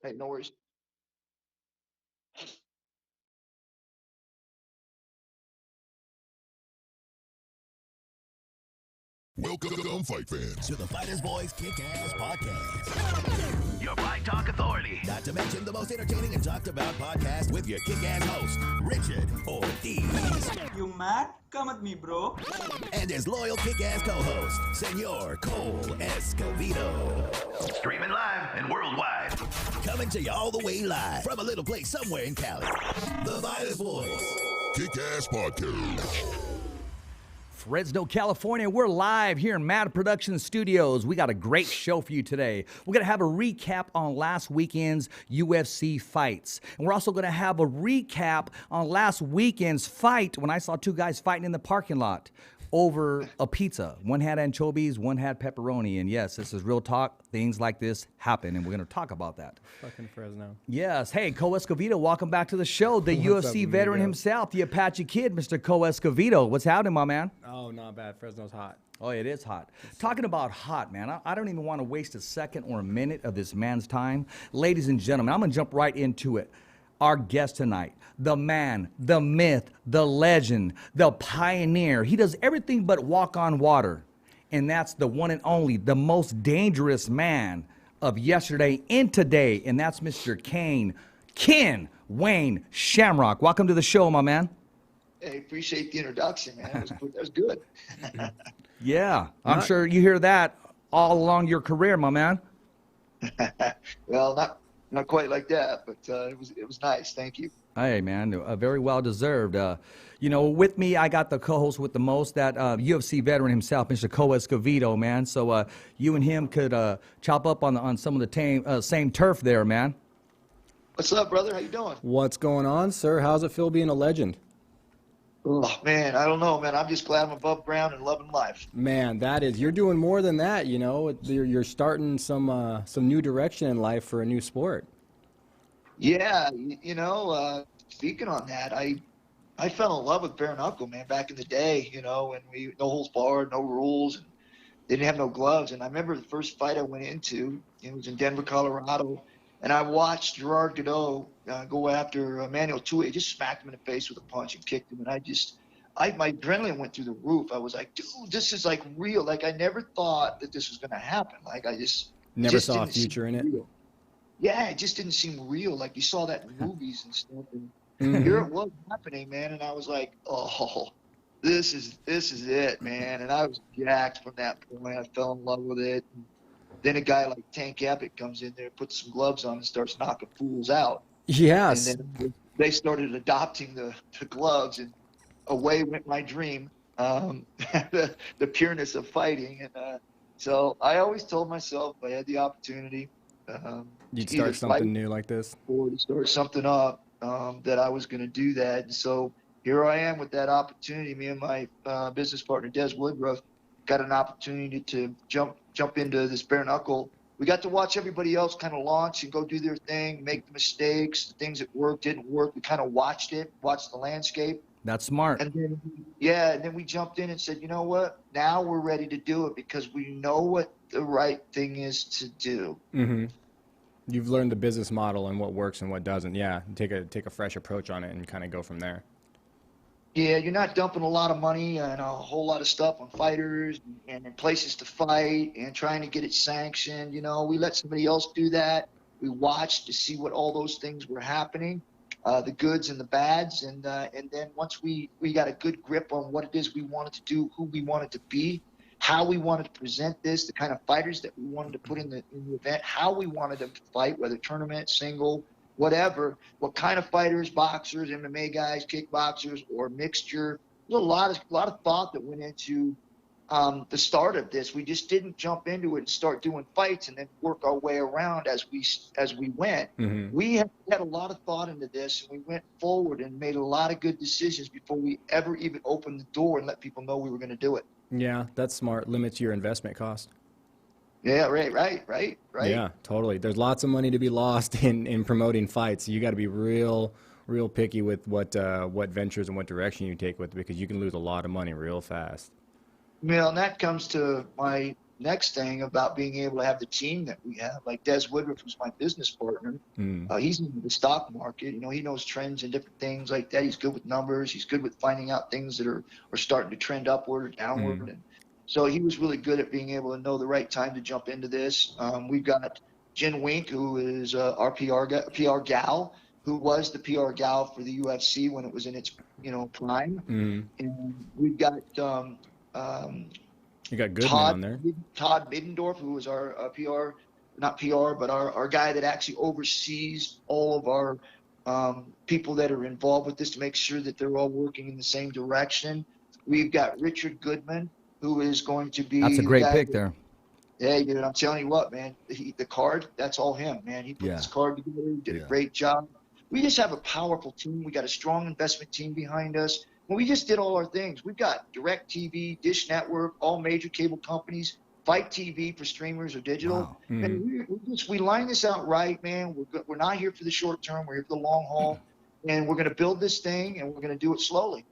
Hey, no worries. Welcome, fight fans, to the Fighters Boys Kick-Ass Podcast. Your Fight Talk Authority. Not to mention the most entertaining and talked about podcast with your kick-ass host, Richard Ortiz. You mad? Come at me, bro. And his loyal kick-ass co-host, Senor Cole Escovedo. Streaming live and worldwide. Coming to you all the way live from a little place somewhere in Cali. The Fighters Boys Kick-Ass Podcast. Fresno, California. We're live here in Mad Production Studios. We got a great show for you today. We're going to have a recap on last weekend's UFC fights. And we're also going to have a recap on last weekend's fight when I saw two guys fighting in the parking lot over a pizza. One had anchovies, one had pepperoni. And yes, this is real talk. Things like this happen, and we're going to talk about that. Fucking Fresno. Yes. Hey, Cole Escovedo, welcome back to the show. The UFC veteran himself, the Apache Kid, Mr. Cole Escovedo. What's happening, my man? Oh, not bad. Fresno's hot. Oh, it is hot. Talking about hot, man, I don't even want to waste a second or a minute of this man's time. Ladies and gentlemen, I'm going to jump right into it. Our guest tonight, the man, the myth, the legend, the pioneer. He does everything but walk on water. And that's the one and only, the most dangerous man of yesterday and today. And that's Mr. Ken Wayne Shamrock. Welcome to the show, my man. Hey, appreciate the introduction, man. That was good. Yeah, I'm sure you hear that all along your career, my man. Well, not quite like that, but it was nice. Thank you. Hey, man, very well deserved. With me, I got the co-host with the most, that UFC veteran himself, Mr. Cole Escovedo, man. So you and him could chop up on some of the same turf there, man. What's up, brother? How you doing? What's going on, sir? How's it feel being a legend? Oh, man, I don't know, man. I'm just glad I'm above ground and loving life. Man, you're doing more than that, you know. You're starting some new direction in life for a new sport. Yeah, speaking on that, I fell in love with bare knuckle, man, back in the day, when no holds barred, no rules, and didn't have no gloves. And I remember the first fight I went into, it was in Denver, Colorado, and I watched Gerard Godot go after Manuel Tui. Just smacked him in the face with a punch and kicked him. And my adrenaline went through the roof. I was like, dude, this is like real. Like, I never thought that this was going to happen. Like, Never saw a future in it. Real. Yeah, it just didn't seem real. Like, you saw that in movies and stuff. And here it was happening, man. And I was like, oh, this is it, man. And I was jacked from that point. I fell in love with it. And then a guy like Tank Abbott comes in there, puts some gloves on, and starts knocking fools out. Yes. And then they started adopting the gloves, and away went my dream, the pureness of fighting. And so I always told myself if I had the opportunity, you'd start something new like this, or to start something up, that I was going to do that. And so here I am with that opportunity. Me and my business partner, Des Woodruff, got an opportunity to jump into this bare knuckle. We got to watch everybody else kind of launch and go do their thing, make the mistakes, the things that worked, didn't work. We kind of watched the landscape. That's smart. And then we jumped in and said, you know what? Now we're ready to do it because we know what the right thing is to do. Mm-hmm. You've learned the business model and what works and what doesn't. Yeah, take a fresh approach on it and kind of go from there. Yeah, you're not dumping a lot of money and a whole lot of stuff on fighters and places to fight and trying to get it sanctioned. We let somebody else do that. We watched to see what all those things were happening, the goods and the bads. And then once we got a good grip on what it is we wanted to do, who we wanted to be, how we wanted to present this, the kind of fighters that we wanted to put in the event, how we wanted them to fight, whether tournament, single, whatever, what kind of fighters, boxers, MMA guys, kickboxers, or mixture. There's a lot of thought that went into the start of this. We just didn't jump into it and start doing fights and then work our way around as we went. Mm-hmm. We had a lot of thought into this, and we went forward and made a lot of good decisions before we ever even opened the door and let people know we were going to do it. Yeah, that's smart. Limits your investment cost. Yeah, right. Yeah, totally. There's lots of money to be lost in promoting fights. You got to be real picky with what ventures and what direction you take with it, because you can lose a lot of money real fast. Well, and that comes to my next thing about being able to have the team that we have, like Des Woodruff, who's my business partner. He's in the stock market. He knows trends and different things like that. He's good with numbers. He's good with finding out things that are starting to trend upward or downward. And so he was really good at being able to know the right time to jump into this. We've got Jen Wink, who is our PR gal, who was the PR gal for the UFC when it was in its prime. And we've got you got Goodman on there. Todd Middendorf, who was our PR, not PR, but our guy that actually oversees all of our people that are involved with this to make sure that they're all working in the same direction. We've got Richard Goodman, who is going to be. That's a great pick there. Yeah, dude, I'm telling you what, man. The card, that's all him, man. He put this card together, did a great job. We just have a powerful team. We got a strong investment team behind us. Well, we just did all our things. We've got DirecTV, Dish Network, all major cable companies, Fight TV for streamers or digital. Wow. And we line this out right, man. We're not here for the short term. We're here for the long haul. And we're going to build this thing, and we're going to do it slowly.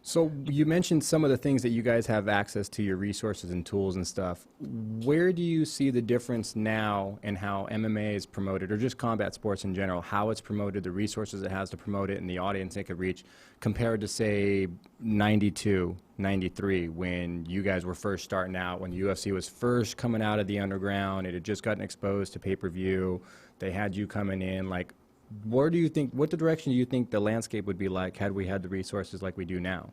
So you mentioned some of the things that you guys have access to, your resources and tools and stuff. Where do you see the difference now in how MMA is promoted, or just combat sports in general, how it's promoted, the resources it has to promote it, and the audience it could reach, compared to, say, 92, 93, when you guys were first starting out, when the UFC was first coming out of the underground, it had just gotten exposed to pay-per-view, they had you coming in, like, what direction do you think the landscape would be like had we had the resources like we do now?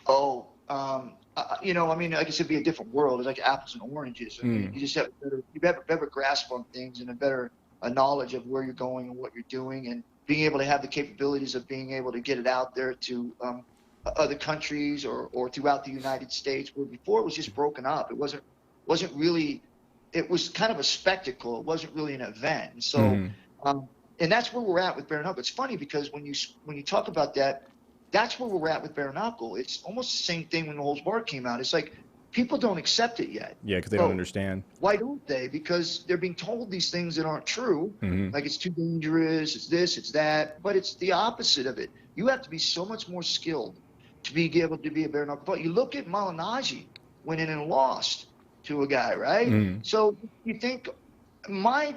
Oh, like I said, it'd be a different world. It's like apples and oranges. I mean, you just have a better grasp on things and a better knowledge of where you're going and what you're doing, and being able to have the capabilities of being able to get it out there to other countries or throughout the United States, where before it was just broken up. It wasn't really. It was kind of a spectacle. It wasn't really an event. And so. And that's where we're at with bare knuckle. It's funny because when you talk about that, that's where we're at with bare knuckle. It's almost the same thing when the Holds Barred came out. It's like people don't accept it yet. Yeah, because they don't understand. Why don't they? Because they're being told these things that aren't true. Like it's too dangerous, it's this, it's that. But it's the opposite of it. You have to be so much more skilled to be able to be a bare knuckle fighter. You look at Malignaggi went in and lost to a guy, right? So you think. My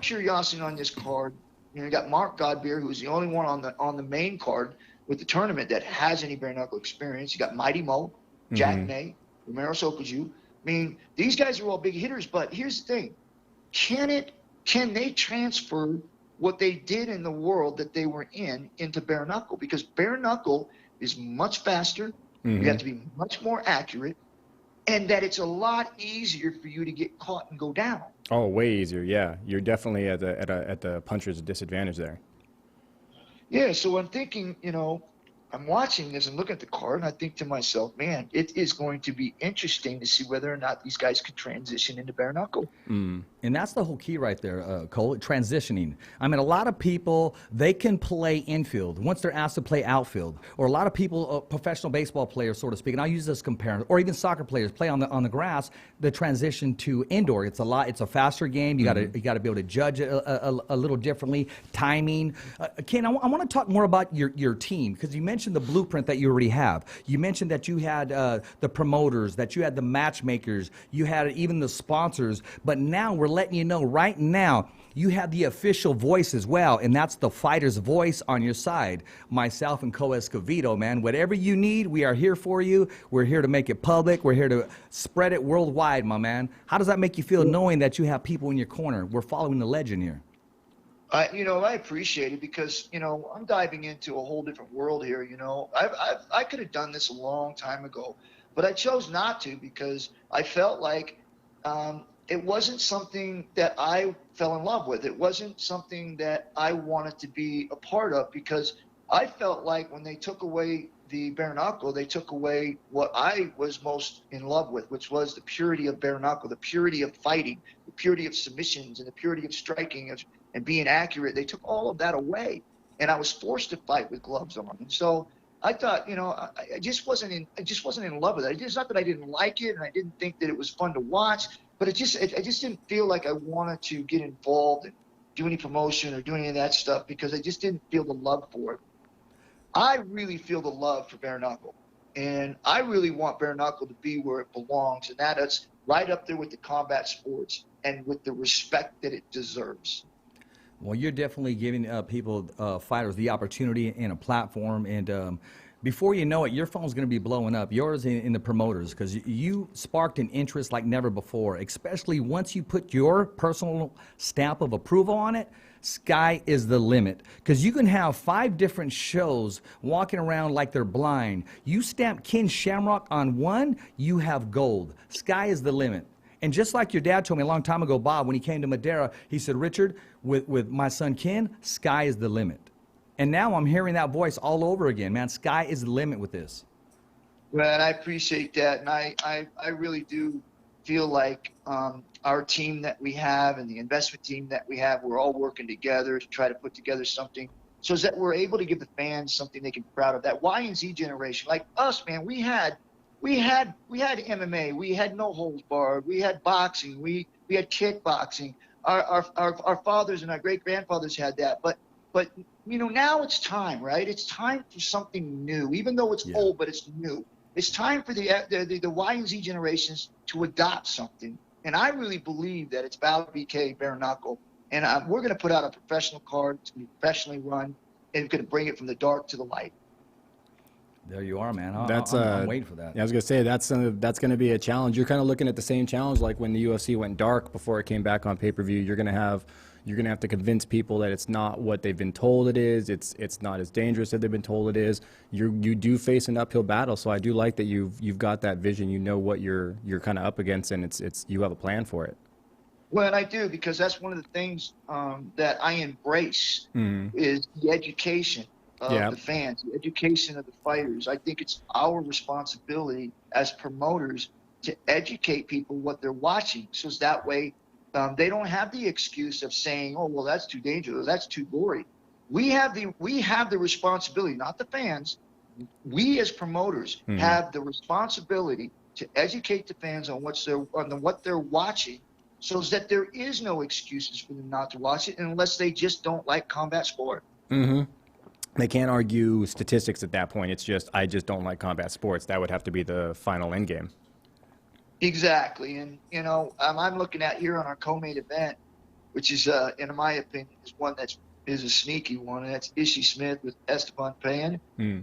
curiosity on this card, you got Mark Godbeer, who's the only one on the main card with the tournament that has any bare knuckle experience. You got Mighty Mo, Jack May, Romero Sokoju. I mean, these guys are all big hitters, but here's the thing: can they transfer what they did in the world that they were in into bare knuckle? Because bare knuckle is much faster. You have to be much more accurate. And that it's a lot easier for you to get caught and go down. Oh, way easier. Yeah, you're definitely at the puncher's disadvantage there. Yeah, so I'm thinking, I'm watching this and looking at the card, and I think to myself, man, it is going to be interesting to see whether or not these guys can transition into bare knuckle. And that's the whole key right there, Cole, transitioning. I mean, a lot of people, they can play infield once they're asked to play outfield. Or a lot of people, professional baseball players, so to speak, and I'll use this comparison, or even soccer players play on the grass, the transition to indoor. It's a faster game. You gotta be able to judge it a little differently. Timing. Ken, I want to talk more about your team, because you mentioned the blueprint that you already have. You mentioned that you had the promoters, that you had the matchmakers, you had even the sponsors, but now we're letting you know right now you have the official voice as well, and that's the fighter's voice on your side. Myself and Cole Escovedo, man. Whatever you need, we are here for you. We're here to make it public. We're here to spread it worldwide, my man. How does that make you feel knowing that you have people in your corner? We're following the legend here. I appreciate it because, I'm diving into a whole different world here. I could have done this a long time ago, but I chose not to because I felt like it wasn't something that I fell in love with. It wasn't something that I wanted to be a part of because I felt like when they took away the bare knuckle, they took away what I was most in love with, which was the purity of bare knuckle, the purity of fighting, the purity of submissions, and the purity of striking and being accurate. They took all of that away, and I was forced to fight with gloves on. And so I thought, I just wasn't in love with it. It's not that I didn't like it, and I didn't think that it was fun to watch, but I just didn't feel like I wanted to get involved and do any promotion or do any of that stuff because I just didn't feel the love for it. I really feel the love for bare knuckle. And I really want bare knuckle to be where it belongs, and that is right up there with the combat sports and with the respect that it deserves. Well, you're definitely giving people, fighters, the opportunity and a platform. And before you know it, your phone's going to be blowing up, yours and the promoters, because you sparked an interest like never before, especially once you put your personal stamp of approval on it. Sky is the limit, because you can have 5 different shows walking around like they're blind. You stamp Ken Shamrock on one, you have gold. Sky is the limit. And just like your dad told me a long time ago, Bob, when he came to Madeira, he said, Richard, with my son Ken, sky is the limit. And now I'm hearing that voice all over again, man. Sky is the limit with this. Well, and I appreciate that. And I really do feel like our team that we have and the investment team that we have, we're all working together to try to put together something so that we're able to give the fans something they can be proud of. That Y and Z generation, like us, man, we had MMA, we had no holds barred, we had boxing, we had kickboxing. Our fathers and our great grandfathers had that, but you know, now it's time, right? It's time for something new, even though it's old, but it's new. It's time for the Y and Z generations to adopt something, and I really believe that it's Battle BK bare knuckle, and we're going to put out a professional card. It's going to be professionally run, and going to bring it from the dark to the light. There you are, man. I'm waiting for that. Yeah, I was gonna say that's going to be a challenge. You're kind of looking at the same challenge like when the UFC went dark before it came back on pay-per-view. You're gonna have to convince people that it's not what they've been told it is. It's not as dangerous as they've been told it is. You do face an uphill battle. So I do like that you've got that vision. You know what you're kind of up against, and it's you have a plan for it. Well, and I do, because that's one of the things that I embrace is the education of the fans, the education of the fighters. I think it's our responsibility as promoters to educate people what they're watching, so that way they don't have the excuse of saying, "Oh, well, that's too dangerous, that's too gory." We have the responsibility, not the fans. We as promoters have the responsibility to educate the fans on what they're watching, so that there is no excuses for them not to watch it unless they just don't like combat sport. Mm-hmm. They can't argue statistics at that point. It's just, I just don't like combat sports. That would have to be the final end game. Exactly. And, you know, I'm looking at here on our co-main event, which is, in my opinion, is one is a sneaky one, and that's Ishii Smith with Esteban Payan.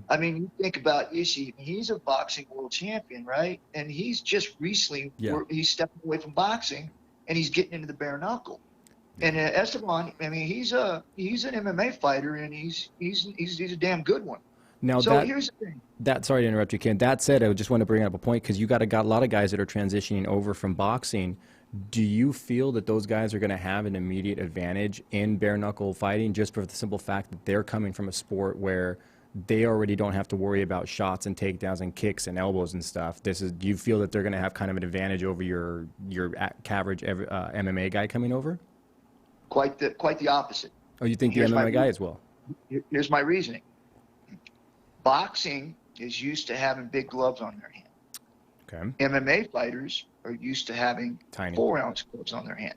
I mean, you think about Ishii, he's a boxing world champion, right? And he's just recently, he's stepping away from boxing, and he's getting into the bare knuckle. And Esteban, I mean, he's an MMA fighter, and he's a damn good one. Now, so here's the thing. Sorry to interrupt you, Ken. That said, I just want to bring up a point, because you got a lot of guys that are transitioning over from boxing. Do you feel that those guys are going to have an immediate advantage in bare knuckle fighting, just for the simple fact that they're coming from a sport where they already don't have to worry about shots and takedowns and kicks and elbows and stuff? Do you feel that they're going to have kind of an advantage over your average MMA guy coming over? Quite the opposite. Oh, you think the MMA guy as well? Here's my reasoning. Boxing is used to having big gloves on their hand. Okay. MMA fighters are used to having tiny 4-ounce gloves on their hand.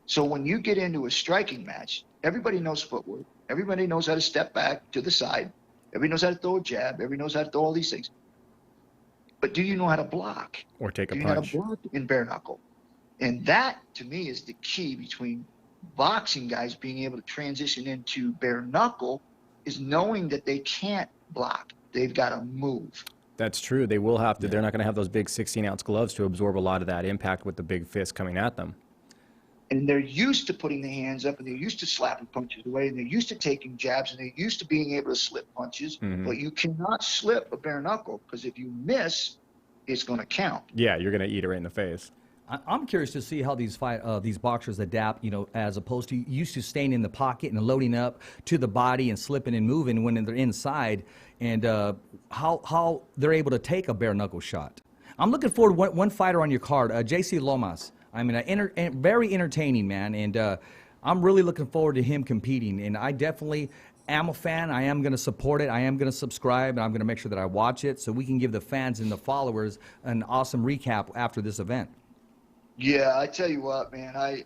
So when you get into a striking match, everybody knows footwork. Everybody knows how to step back to the side. Everybody knows how to throw a jab. Everybody knows how to throw all these things. But do you know how to block? Or take a punch? Do you know how to block in bare knuckle? And that, to me, is the key between boxing guys being able to transition into bare knuckle, is knowing that they can't block. They've got to move. That's true. They will have to. They're not going to have those big 16-ounce gloves to absorb a lot of that impact with the big fist coming at them. And they're used to putting the hands up, and they're used to slapping punches away, and they're used to taking jabs, and they're used to being able to slip punches. But you cannot slip a bare knuckle, because if you miss, it's going to count. Yeah, you're going to eat it right in the face. I'm curious to see how these boxers adapt, you know, as opposed to used to staying in the pocket and loading up to the body and slipping and moving when they're inside, and how they're able to take a bare knuckle shot. I'm looking forward to one fighter on your card, JC Lomas. I mean, very entertaining, man, and I'm really looking forward to him competing. And I definitely am a fan. I am going to support it. I am going to subscribe, and I'm going to make sure that I watch it so we can give the fans and the followers an awesome recap after this event. Yeah, I tell you what, man, I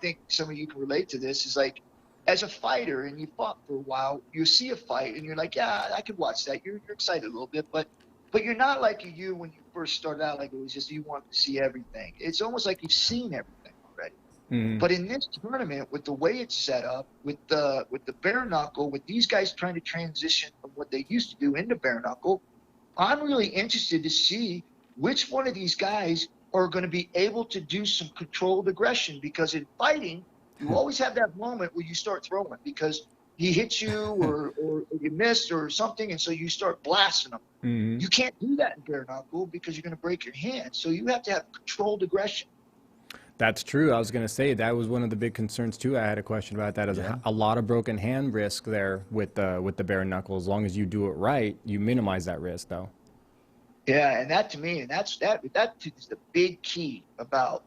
think some of you can relate to this. Is like, as a fighter and you fought for a while, you see a fight and you're like, yeah, I could watch that. You're excited a little bit, but you're not like you when you first started out. Like it was just you wanted to see everything. It's almost like you've seen everything already. Mhm. But in this tournament, with the way it's set up, with the bare knuckle, with these guys trying to transition from what they used to do into bare knuckle, I'm really interested to see which one of these guys are going to be able to do some controlled aggression, because in fighting, you always have that moment where you start throwing because he hits you or you missed or something, and so you start blasting them. Mhm. You can't do that in bare knuckle because you're going to break your hand. So you have to have controlled aggression. That's true. I was going to say that was one of the big concerns too. I had a question about that. Is a lot of broken hand risk there with the bare knuckle. As long as you do it right, you minimize that risk, though. Yeah, and that to me, and that is the big key about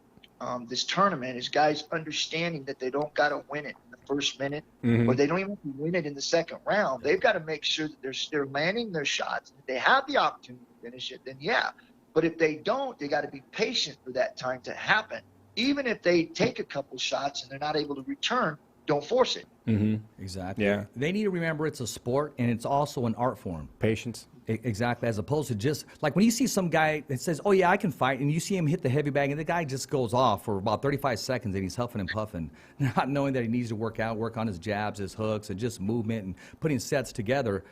this tournament, is guys understanding that they don't got to win it in the first minute, Mhm. or they don't even have to win it in the second round. They've got to make sure that they're landing their shots. If they have the opportunity to finish it, then yeah. But if they don't, they got to be patient for that time to happen. Even if they take a couple shots and they're not able to return, don't force it. Mhm. Exactly. Yeah. They need to remember it's a sport and it's also an art form. Patience. Exactly, as opposed to just like when you see some guy that says, "Oh yeah, I can fight," and you see him hit the heavy bag, and the guy just goes off for about 35 seconds, and he's huffing and puffing, not knowing that he needs to work on his jabs, his hooks, and just movement and putting sets together.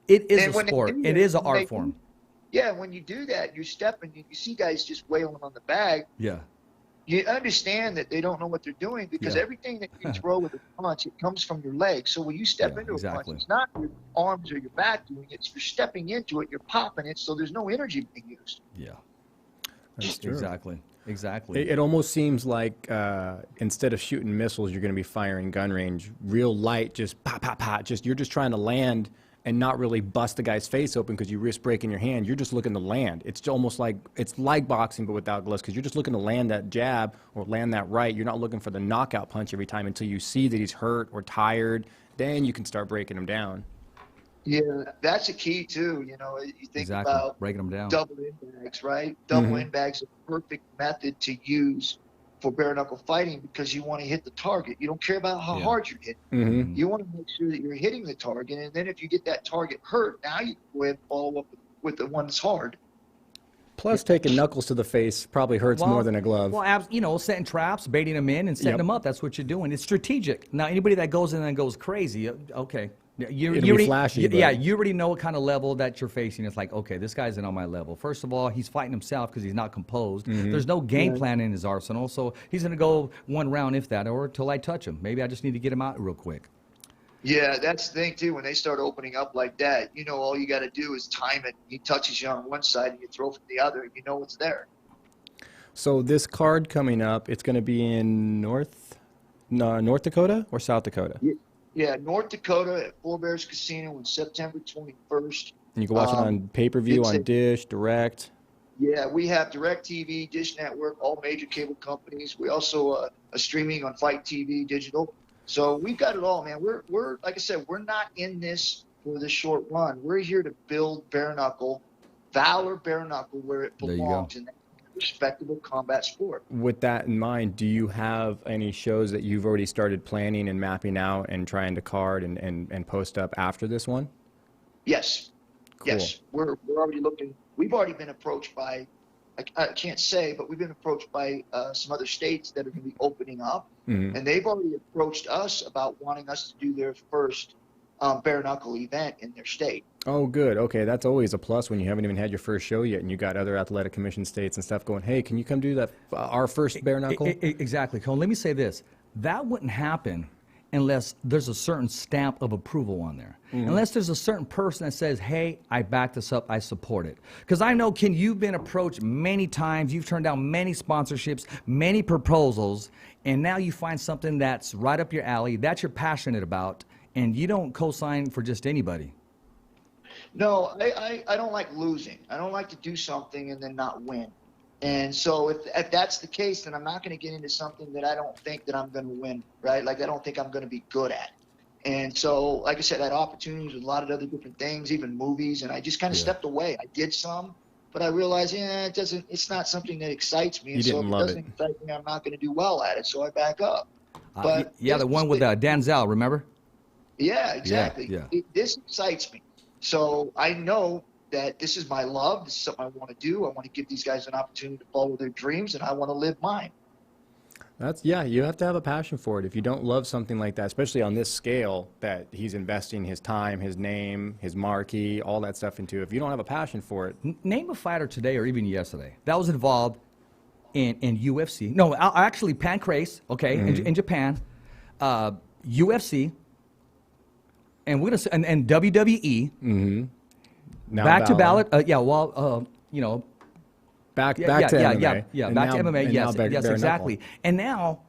It is And a when they sport. do It that, is an when they art form. Yeah, when you do that, you're stepping. You see guys just wailing on the bag. Yeah. You understand that they don't know what they're doing, because Yeah. everything that you throw with a punch, it comes from your legs. So when you step Yeah, into a exactly. punch, it's not your arms or your back doing it. It's you're stepping into it, you're popping it, so there's no energy being used. Yeah. That's true. Exactly. Exactly. It almost seems like instead of shooting missiles, you're going to be firing gun range, real light, just pop, pop, pop. Just you're just trying to land and not really bust the guy's face open because you risk breaking your hand. You're just looking to land. It's almost like it's like boxing but without gloves, because you're just looking to land that jab or land that right. You're not looking for the knockout punch every time until you see that he's hurt or tired. Then you can start breaking him down. Yeah, that's a key too. You know, you think Exactly. about Breaking them down. double in bags, right? Double Mhm. in bags is a perfect method to use for bare knuckle fighting, because you want to hit the target. You don't care about how Yeah. hard you're hitting. Mm-hmm. You want to make sure that you're hitting the target, and then if you get that target hurt, now you can go ahead and follow up with the one that's hard. Plus, taking knuckles to the face probably hurts more than a glove. Well, you know, setting traps, baiting them in, and setting Yep. them up. That's what you're doing. It's strategic. Now, anybody that goes in and goes crazy, okay. You It'll be already, flashy, yeah, but- you already know what kind of level that you're facing. It's like, okay, this guy's in on my level. First of all, he's fighting himself because he's not composed. Mm-hmm. There's no game plan in his arsenal, so he's going to go one round, if that, or till I touch him. Maybe I just need to get him out real quick. Yeah, that's the thing too. When they start opening up like that, you know, all you got to do is time it. He touches you on one side, and you throw from the other, and you know it's there. So this card coming up, it's going to be in North Dakota or South Dakota? Yeah, North Dakota at Four Bears Casino on September 21st. And you can watch it on pay-per-view, it's on a- Dish, Direct. Yeah, we have DirecTV, Dish Network, all major cable companies. We also are streaming on Fight TV Digital. So we've got it all, man. We're like I said, we're not in this for the short run. We're here to build bare knuckle, Valor bare knuckle, where it There you go. belongs in that respectable combat sport. With that in mind, do you have any shows that you've already started planning and mapping out and trying to card and post up after this one? Yes. Cool. Yes. We're already looking. We've already been approached by, I can't say, but we've been approached by some other states that are going to be opening up. Mhm. And they've already approached us about wanting us to do their first bare knuckle event in their state. Oh, good. Okay, that's always a plus when you haven't even had your first show yet and you got other athletic commission states and stuff going, hey, can you come do that, our first bare knuckle? Exactly, Cone. Let me say this. That wouldn't happen unless there's a certain stamp of approval on there. Unless there's a certain person that says, hey, I back this up, I support it. Because I know, Ken, you've been approached many times, you've turned down many sponsorships, many proposals, and now you find something that's right up your alley, that you're passionate about, and you don't co-sign for just anybody. No, I don't like losing. I don't like to do something and then not win. And so if that's the case, then I'm not going to get into something that I don't think that I'm going to win, right? Like I don't think I'm going to be good at. And so, like I said, I had opportunities with a lot of other different things, even movies, and I just kind of stepped away. I did some, but I realized, it's not something that excites me. And You so didn't if love it doesn't it. excite me, I'm not going to do well at it. So I back up. But yeah, the one with Denzel, remember? Yeah, exactly. yeah. This excites me. So I know that this is my love. This is something I want to do. I want to give these guys an opportunity to follow their dreams, and I want to live mine. You have to have a passion for it. If you don't love something like that, especially on this scale that he's investing his time, his name, his marquee, all that stuff into, if you don't have a passion for it. Name a fighter today or even yesterday that was involved in UFC. No, actually Pancrase, okay, in Japan, UFC, and we're gonna say, and WWE. Now back to Balor. ballot. You know. Back to MMA. Back And to now- MMA. and Yes, now bare yes, knuckle. exactly. And now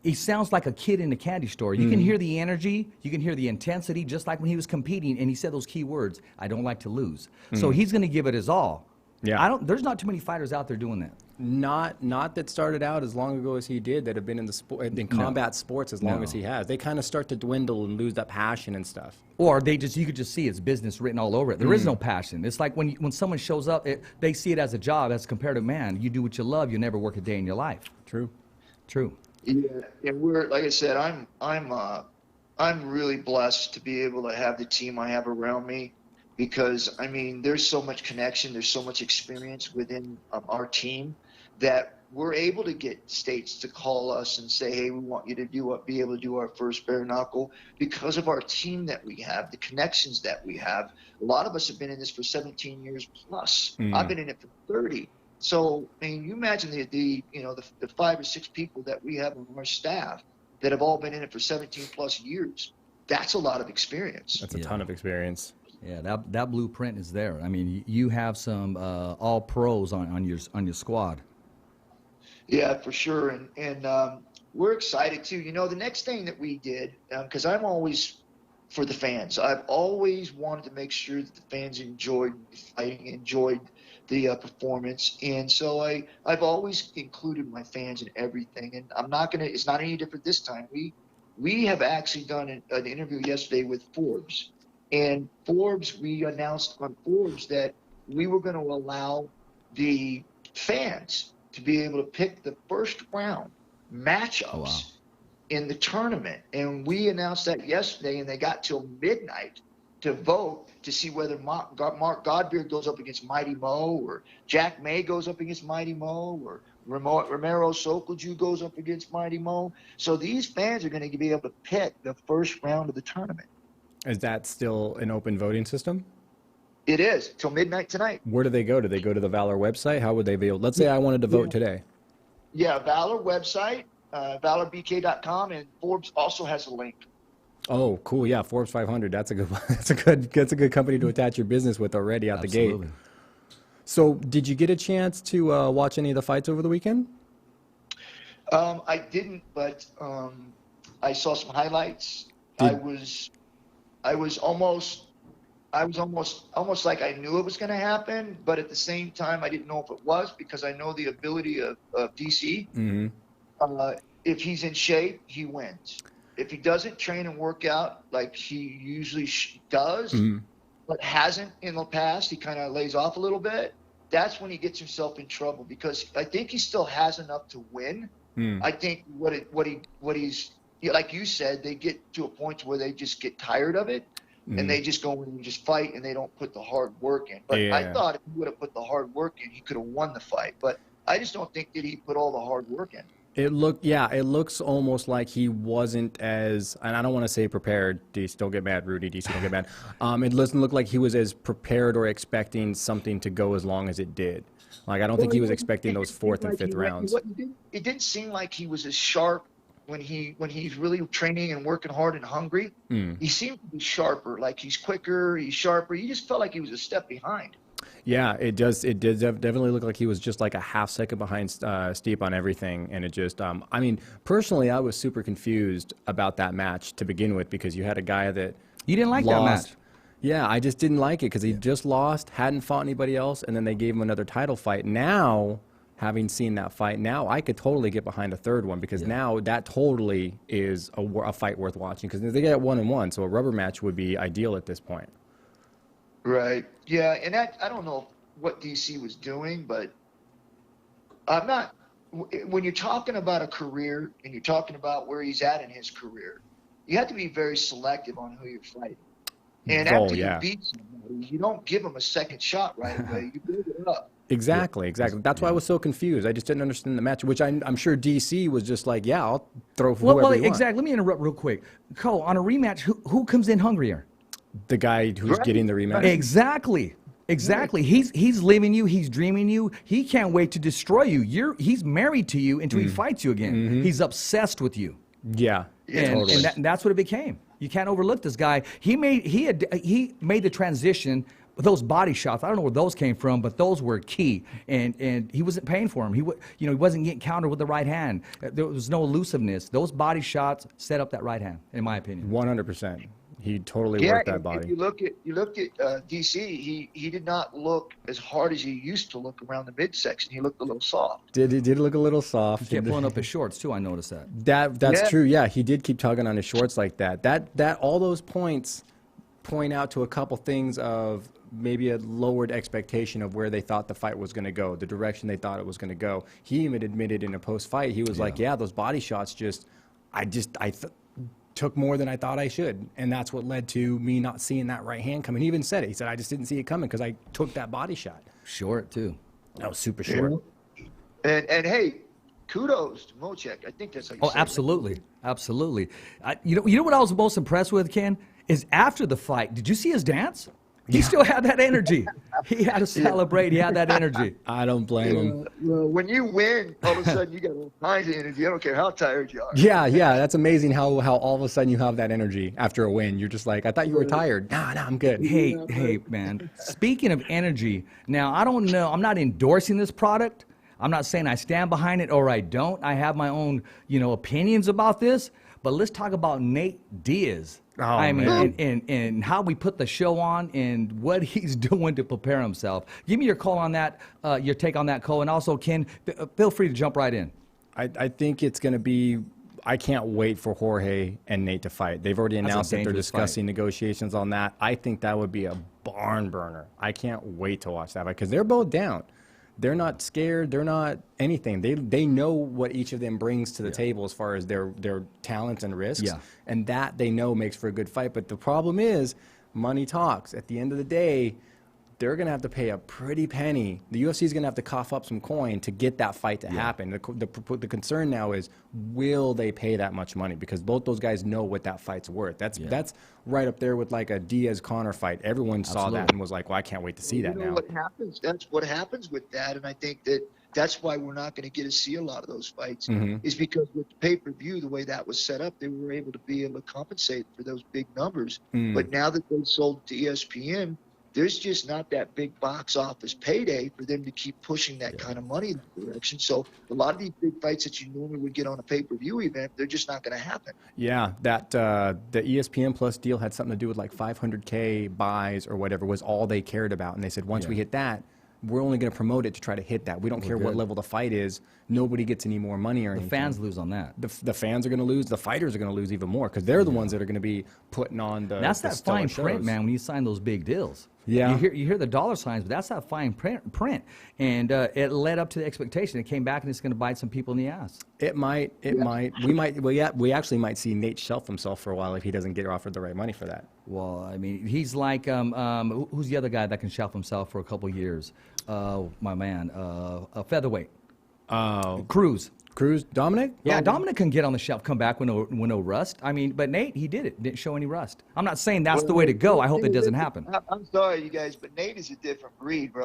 he sounds like a kid in a candy store. You can hear the energy, you can hear the intensity, just like when he was competing. And he said those key words: "I don't like to lose." So he's going to give it his all. Yeah. There's not too many fighters out there doing that. Not that started out as long ago as he did, that have been in the sport, in combat sports as long as he has. They kind of start to dwindle and lose that passion and stuff. Or you could just see it's business written all over it. There is no passion. It's like when someone shows up, they see it as a job. As compared to, man, you do what you love, you never work a day in your life. True. Yeah, and we're, like I said, I'm really blessed to be able to have the team I have around me, because I mean, there's so much connection, there's so much experience within our team that we're able to get states to call us and say, hey, we want you to be able to do our first bare knuckle, because of our team that we have, the connections that we have. A lot of us have been in this for 17 years plus. I've been in it for 30. So, I mean, you imagine the 5 or 6 people that we have on our staff that have all been in it for 17 plus years. That's a lot of experience. That's a ton of experience. Yeah, that blueprint is there. I mean, you have some all pros on your squad. Yeah, for sure. And we're excited too. You know, the next thing that we did, because I'm always for the fans. I've always wanted to make sure that the fans enjoyed the fighting, enjoyed the performance. And so I've always included my fans in everything. And it's not any different this time. We have actually done an interview yesterday with Forbes. And we announced on Forbes that we were going to allow the fans to be able to pick the first round matchups in the tournament. And we announced that yesterday, and they got till midnight to vote to see whether Mark Godbeard goes up against Mighty Mo, or Jack May goes up against Mighty Mo, or Romero Sokolju goes up against Mighty Mo. So these fans are going to be able to pick the first round of the tournament. Is that still an open voting system? It is till midnight tonight. Where do they go? Do they go to the Valor website? How would they be able? Let's say I wanted to vote today. Yeah, Valor website, valorbk.com, and Forbes also has a link. Oh, cool. Yeah, Forbes 500. That's a good company to attach your business with already out the gate. So, did you get a chance to watch any of the fights over the weekend? I didn't, but I saw some highlights. I was almost like I knew it was going to happen, but at the same time, I didn't know if it was, because I know the ability of DC. If he's in shape, he wins. If he doesn't train and work out like he usually does, but hasn't in the past, he kind of lays off a little bit. That's when he gets himself in trouble, because I think he still has enough to win. I think what he's, like you said, they get to a point where they just get tired of it. And they just go in and just fight, and they don't put the hard work in. But I thought if he would have put the hard work in, he could have won the fight. But I just don't think that he put all the hard work in. It looks almost like he wasn't as, and I don't want to say prepared. DC, don't get mad, Rudy. DC, don't get mad. It doesn't look like he was as prepared or expecting something to go as long as it did. Like, I don't think he was expecting those fourth and fifth rounds. It didn't seem like he was as sharp when he's really training and working hard and hungry. He seemed to be sharper, like he's quicker, he's sharper. You just felt like he was a step behind. Yeah, it did definitely look like he was just like a half second behind Stipe on everything. And it just, I mean, personally, I was super confused about that match to begin with, because you had a guy that You didn't like lost. that match. Yeah, I just didn't like it because he just lost, hadn't fought anybody else, and then they gave him another title fight. Now, having seen that fight, now I could totally get behind a third one, because now that totally is a fight worth watching, because they get 1-1, so a rubber match would be ideal at this point. Right. Yeah, and I don't know what DC was doing, but I'm not when you're talking about a career and you're talking about where he's at in his career, you have to be very selective on who you're fighting. And after you beat somebody, you don't give them a second shot right away. You build it up. Exactly. That's why I was so confused. I just didn't understand the match, which I'm sure DC was just like, yeah, I'll throw for whoever you want. Exactly. Let me interrupt real quick. Cole, on a rematch, who comes in hungrier? The guy who's getting the rematch. Exactly. He's living you. He's dreaming you. He can't wait to destroy you. He's married to you until he fights you again. He's obsessed with you. Yeah. And that's what it became. You can't overlook this guy. He made the transition. Those body shots, I don't know where those came from, but those were key. And he wasn't paying for them. He wasn't getting countered with the right hand. There was no elusiveness. Those body shots set up that right hand, in my opinion. 100%. He totally worked that body. If you look at DC, he did not look as hard as he used to look around the midsection. He looked a little soft. He did look a little soft. He kept pulling up his shorts too. I noticed that. That's true. Yeah, he did keep tugging on his shorts like that. That all those points point out to a couple things of maybe a lowered expectation of where they thought the fight was going to go, the direction they thought it was going to go. He even admitted in a post-fight, he was like, "Yeah, those body shots I took more than I thought I should, and that's what led to me not seeing that right hand coming." He even said it. He said, "I just didn't see it coming because I took that body shot." Short too. That was super short. And hey, kudos to Mochek. I think that's how you say absolutely, absolutely. You know what I was most impressed with, Ken, is after the fight. Did you see his dance? He still had that energy. He had to celebrate. He had that energy. I don't blame him. Well, when you win, all of a sudden you got all kinds of energy. I don't care how tired you are. Yeah. That's amazing how all of a sudden you have that energy after a win. You're just like, I thought you were tired. Nah, I'm good. Hey, man. Speaking of energy, now I don't know. I'm not endorsing this product. I'm not saying I stand behind it or I don't. I have my own, opinions about this. But let's talk about Nate Diaz. And how we put the show on and what he's doing to prepare himself. Give me your call on that, your take on that, Cole. And also, Ken, feel free to jump right in. I think it's going to be – I can't wait for Jorge and Nate to fight. They've already announced that they're discussing negotiations on that. I think that would be a barn burner. I can't wait to watch that fight because they're both down. They're not scared. They're not anything. They know what each of them brings to the table as far as their talents and risks. Yeah. And that they know makes for a good fight. But the problem is money talks. At the end of the day, they're going to have to pay a pretty penny. The UFC is going to have to cough up some coin to get that fight to happen. The concern now is, will they pay that much money? Because both those guys know what that fight's worth. That's right up there with like a Diaz-Conor fight. Everyone saw that and was like, well, I can't wait to see that now. What happens? That's what happens with that. And I think that's why we're not going to get to see a lot of those fights is because with pay-per-view, the way that was set up, they were able to compensate for those big numbers. But now that they've sold to ESPN, there's just not that big box office payday for them to keep pushing that kind of money in that direction. So a lot of these big fights that you normally would get on a pay-per-view event, they're just not going to happen. Yeah, that the ESPN Plus deal had something to do with like 500K buys or whatever was all they cared about. And they said, once we hit that, we're only going to promote it to try to hit that. We don't care what level the fight is. Nobody gets any more money or anything. The fans lose on that. The fans are going to lose. The fighters are going to lose even more because they're the ones that are going to be putting on the That's that fine shows. Print, man, when you sign those big deals. Yeah. You hear the dollar signs, but that's that fine print. And it led up to the expectation. It came back and it's going to bite some people in the ass. It might. We actually might see Nate shelf himself for a while if he doesn't get offered the right money for that. Well, I mean, he's like, who's the other guy that can shelf himself for a couple of years? My man, a featherweight. Cruz, Dominic? Yeah, Dominic can get on the shelf, come back with no rust. I mean, but Nate, he didn't show any rust. I'm not saying that's the way to go. I hope it doesn't happen. I'm sorry, you guys, but Nate is a different breed, bro.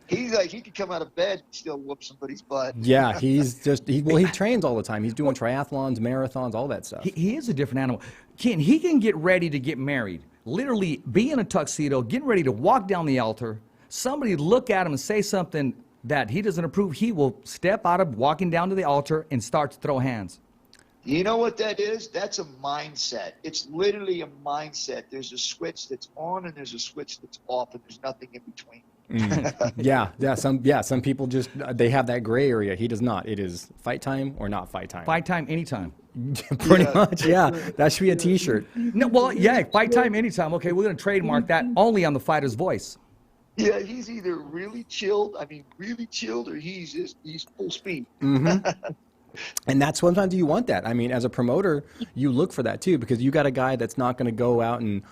He's like, he could come out of bed and still whoop somebody's butt. Yeah, he trains all the time. He's doing triathlons, marathons, all that stuff. He is a different animal. He can get ready to get married, literally be in a tuxedo, getting ready to walk down the altar. Somebody look at him and say something that he doesn't approve, he will step out of walking down to the altar and start to throw hands. You know what that is? That's a mindset. It's literally a mindset. There's a switch that's on and there's a switch that's off, and there's nothing in between. Some people just they have that gray area. He does not. It is fight time or not fight time. Fight time anytime. Pretty much, yeah. That should be a T-shirt. No, well, yeah, fight time anytime. Okay, we're going to trademark that only on the fighter's voice. Yeah, he's either really chilled, I mean, really chilled, or he's full speed. And that's sometimes you want that. I mean, as a promoter, you look for that too, because you got a guy that's not going to go out and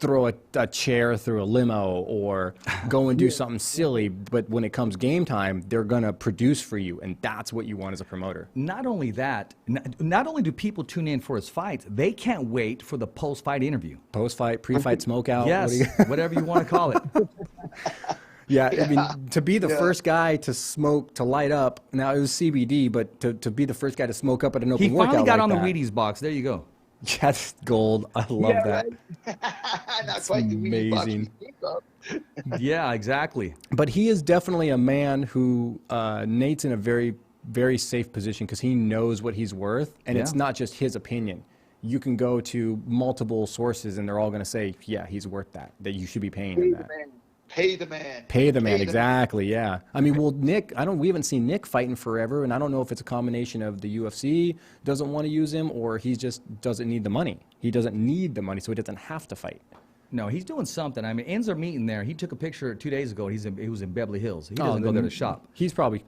throw a chair through a limo or go and do something silly. But when it comes game time, they're going to produce for you. And that's what you want as a promoter. Not only that, not only do people tune in for his fights, they can't wait for the post-fight interview. Post-fight, pre-fight smokeout. Yes, whatever you want to call it. Yeah, I mean, to be the first guy to smoke, to light up, now it was CBD, but to be the first guy to smoke up at an open He workout finally got like on the that. Wheaties box. There you go. Yeah, that's gold. I love that. Not quite the Wheaties box we amazing. think of. Yeah, exactly. But he is definitely a man who Nate's in a very, very safe position because he knows what he's worth, and it's Yeah. not just his opinion. You can go to multiple sources, and they're all going to say, yeah, he's worth that, that you should be paying him Pay the that. man. Pay the man. Pay the man, exactly, yeah. I mean, well, Nick, we haven't seen Nick fighting forever, and I don't know if it's a combination of the UFC doesn't want to use him or he just doesn't need the money. He doesn't need the money, so he doesn't have to fight. No, he's doing something. I mean, ends are meeting there. He took a picture 2 days ago. He was in Beverly Hills. He doesn't go there to shop. He's probably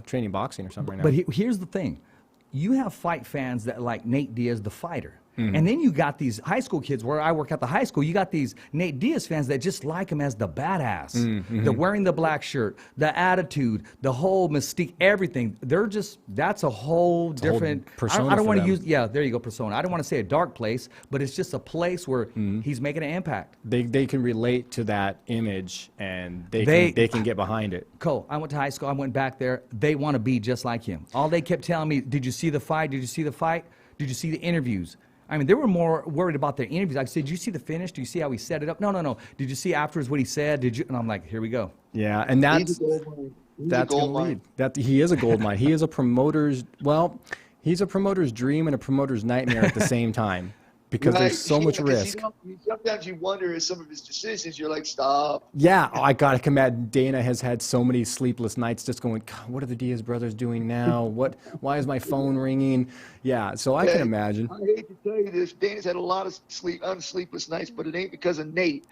training boxing or something right now. But here's the thing. You have fight fans that like Nate Diaz, the fighter. And then you got these high school kids, where I work at the high school, you got these Nate Diaz fans that just like him as the badass. The wearing the black shirt, the attitude, the whole mystique, everything. That's a whole different persona I don't for want to them. use, there you go, persona. I don't want to say a dark place, but it's just a place where he's making an impact. They can relate to that image and they can get behind it. Cole, I went to high school. I went back there. They want to be just like him. All they kept telling me, did you see the fight? Did you see the fight? Did you see the interviews? I mean, they were more worried about their interviews. I said, did you see the finish? Do you see how he set it up? No. Did you see afterwards what he said? Did you? And I'm like, here we go. Yeah, and He's a gold mine. He's a that's gold going to mine. lead. He is a gold mine. He is a promoter's, he's a promoter's dream and a promoter's nightmare at the same time because Right. there's so much 'Cause, risk. sometimes you wonder if some of his decisions, you're like, stop. Yeah, I got to commit. Dana has had so many sleepless nights just going, God, what are the Diaz brothers doing now? Why is my phone ringing? Yeah, so I can Hey, imagine. I hate to tell you this. Dana's had a lot of unsleepless nights, but it ain't because of Nate.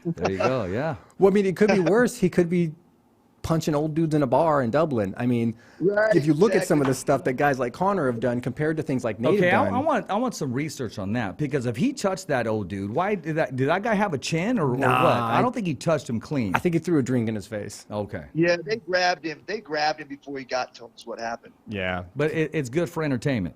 There you go. Yeah. Well, I mean, it could be worse. He could be punching old dudes in a bar in Dublin. I mean, Right, if you look at some of exactly. the stuff that guys like Connor have done compared to things like Nate Okay, have I done. want some research on that, because if he touched that old dude, why did that guy have a chin or what? Nah, I don't think he touched him clean. I think he threw a drink in his face. Okay, Yeah, they grabbed him. They grabbed him before he got to him. Is what happened. Yeah. but it's good for entertainment.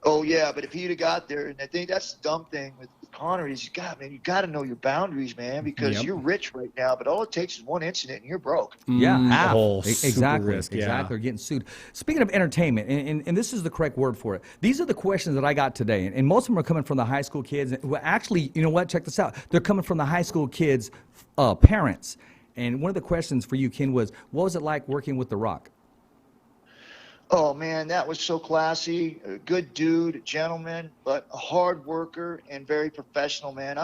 Oh yeah, but if he'd have got there, and I think that's the dumb thing with Connor is, you got to know your boundaries, man, because Yep. you're rich right now. But all it takes is one incident, and you're broke. Yeah, half. super Exactly, risk, yeah. exactly. They're getting sued. Speaking of entertainment, and this is the correct word for it. These are the questions that I got today, and most of them are coming from the high school kids. Well, actually, you know what? Check this out. They're coming from the high school kids' parents. And one of the questions for you, Ken, was, what was it like working with The Rock? Oh man, that was so classy. A good dude, a gentleman, but a hard worker and very professional, man.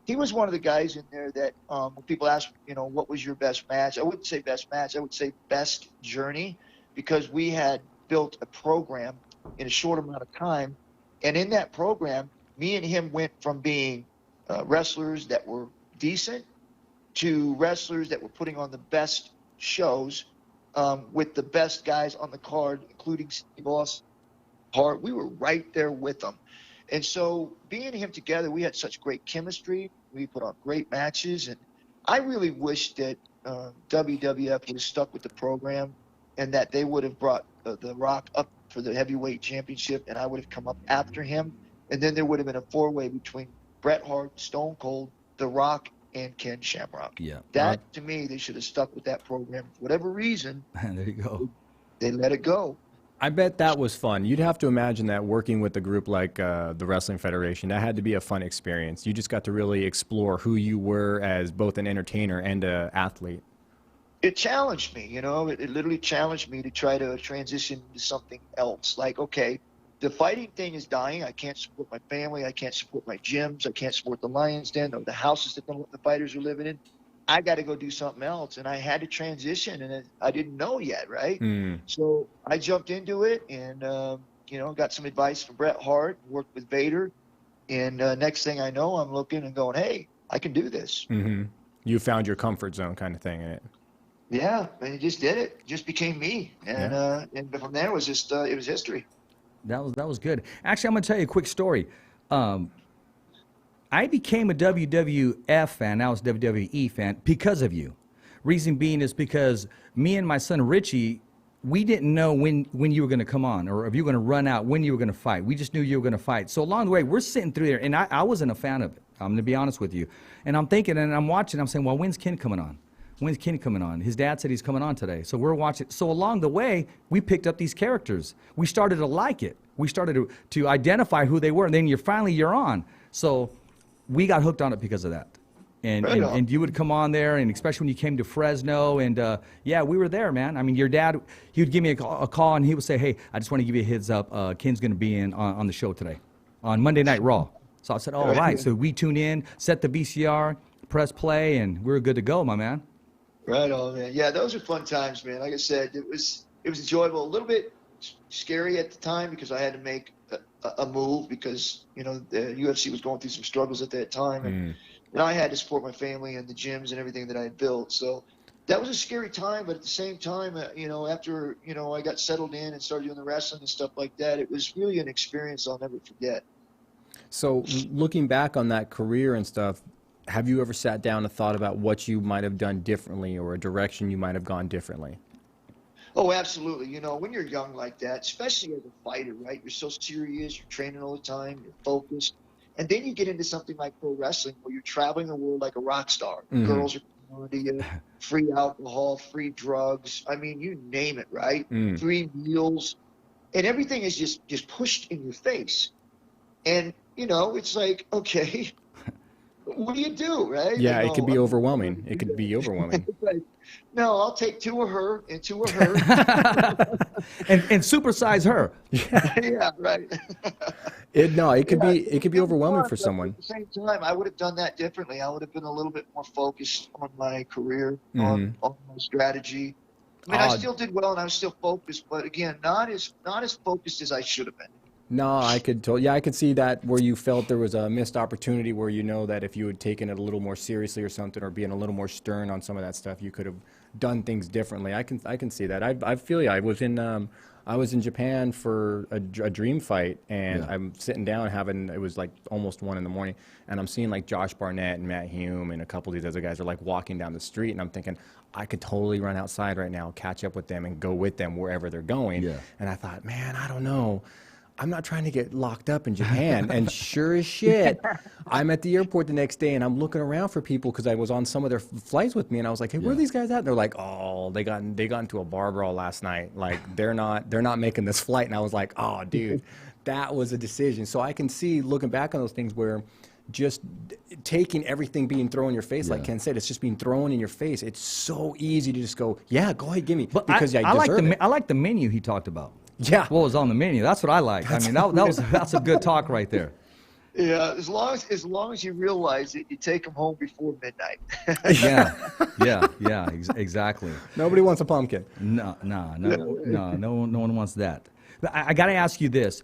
He was one of the guys in there that when people ask, what was your best match? I wouldn't say best match. I would say best journey, because we had built a program in a short amount of time, and in that program, me and him went from being wrestlers that were decent to wrestlers that were putting on the best shows. With the best guys on the card, including Steve Austin. We were right there with them. And so being him together, we had such great chemistry. We put on great matches. And I really wish that WWF would have stuck with the program, and that they would have brought The Rock up for the heavyweight championship, and I would have come up after him. And then there would have been a four-way between Bret Hart, Stone Cold, The Rock, and Ken Shamrock. Yeah. That, to me, they should have stuck with that program. For whatever reason, There you go. they let it go. I bet that was fun. You'd have to imagine that working with a group like the Wrestling Federation, that had to be a fun experience. You just got to really explore who you were as both an entertainer and an athlete. It challenged me, it literally challenged me to try to transition to something else. Like, okay, the fighting thing is dying. I can't support my family. I can't support my gyms. I can't support the Lions Den or the houses that the fighters are living in. I got to go do something else. And I had to transition, and I didn't know yet, right? So I jumped into it and, got some advice from Bret Hart, worked with Vader. And next thing I know, I'm looking and going, hey, I can do this. Mm-hmm. You found your comfort zone kind of thing in it. Yeah, and he just did it. It just became me, and from there it was just it was history. That was good. Actually, I'm gonna tell you a quick story. I became a WWF fan. Now it's WWE fan because of you. Reason being is because me and my son Richie, we didn't know when you were going to come on or if you were going to run out, when you were going to fight. We just knew you were going to fight. So along the way, we're sitting through there, and I wasn't a fan of it. I'm going to be honest with you. And I'm thinking, and I'm watching, I'm saying, well, when's Ken coming on? When's Ken coming on? His dad said he's coming on today. So we're watching. So along the way, we picked up these characters. We started to like it. We started to identify who they were. And then you're on. So we got hooked on it because of that. And you would come on there, and especially when you came to Fresno, and yeah, we were there, man. I mean, your dad, he would give me a call, and he would say, hey, I just want to give you a heads up. Ken's going to be on the show today on Monday Night Raw. So I said, all right. So we tuned in, set the VCR, press play, and we were good to go, my man. Right on, man. Yeah, those are fun times, man. Like I said, it was enjoyable. A little bit scary at the time because I had to make a move because, you know, the UFC was going through some struggles at that time. And I had to support my family and the gyms and everything that I had built. So that was a scary time. But at the same time, you know, after, you know, I got settled in and started doing the wrestling and stuff like that, it was really an experience I'll never forget. So looking back on that career and stuff, have you ever sat down and thought about what you might have done differently or a direction you might have gone differently? Oh, absolutely. You know, when you're young like that, especially as a fighter, right, you're so serious, you're training all the time, you're focused. And then you get into something like pro wrestling where you're traveling the world like a rock star. Mm-hmm. Girls are coming to you, free alcohol, free drugs. I mean, you name it, right? Free meals. And everything is just pushed in your face. And, you know, it's like, okay, what do you do, right? Yeah, you know, it could be overwhelming. It could be overwhelming. Like, no, I'll take 2 of her and 2 of her. and supersize her. Yeah, right. It could be overwhelming for someone. At the same time, I would have done that differently. I would have been a little bit more focused on my career, on my strategy. I mean, I still did well and I was still focused, but again, not as focused as I should have been. No, I could see that where you felt there was a missed opportunity where you know that if you had taken it a little more seriously or something or being a little more stern on some of that stuff, you could have done things differently. I can see that. I feel you. I was in Japan for a dream fight, and I'm sitting down it was like almost 1 a.m, and I'm seeing like Josh Barnett and Matt Hume and a couple of these other guys are like walking down the street, and I'm thinking, I could totally run outside right now, catch up with them, and go with them wherever they're going. Yeah. And I thought, man, I don't know. I'm not trying to get locked up in Japan. And sure as shit, I'm at the airport the next day, and I'm looking around for people because I was on some of their flights with me, and I was like, hey, where are these guys at? And they're like, oh, they got into a bar brawl last night. Like, they're not making this flight. And I was like, oh, dude, that was a decision. So I can see, looking back on those things, where just taking everything being thrown in your face, like Ken said, it's just being thrown in your face. It's so easy to just go, yeah, go ahead, give me. But because I like the menu he talked about. Yeah. What was on the menu? That's what I like. I mean, that's a good talk right there. Yeah, as long as you realize it, you take them home before midnight. yeah, exactly. Nobody wants a pumpkin. No one wants that. But I got to ask you this: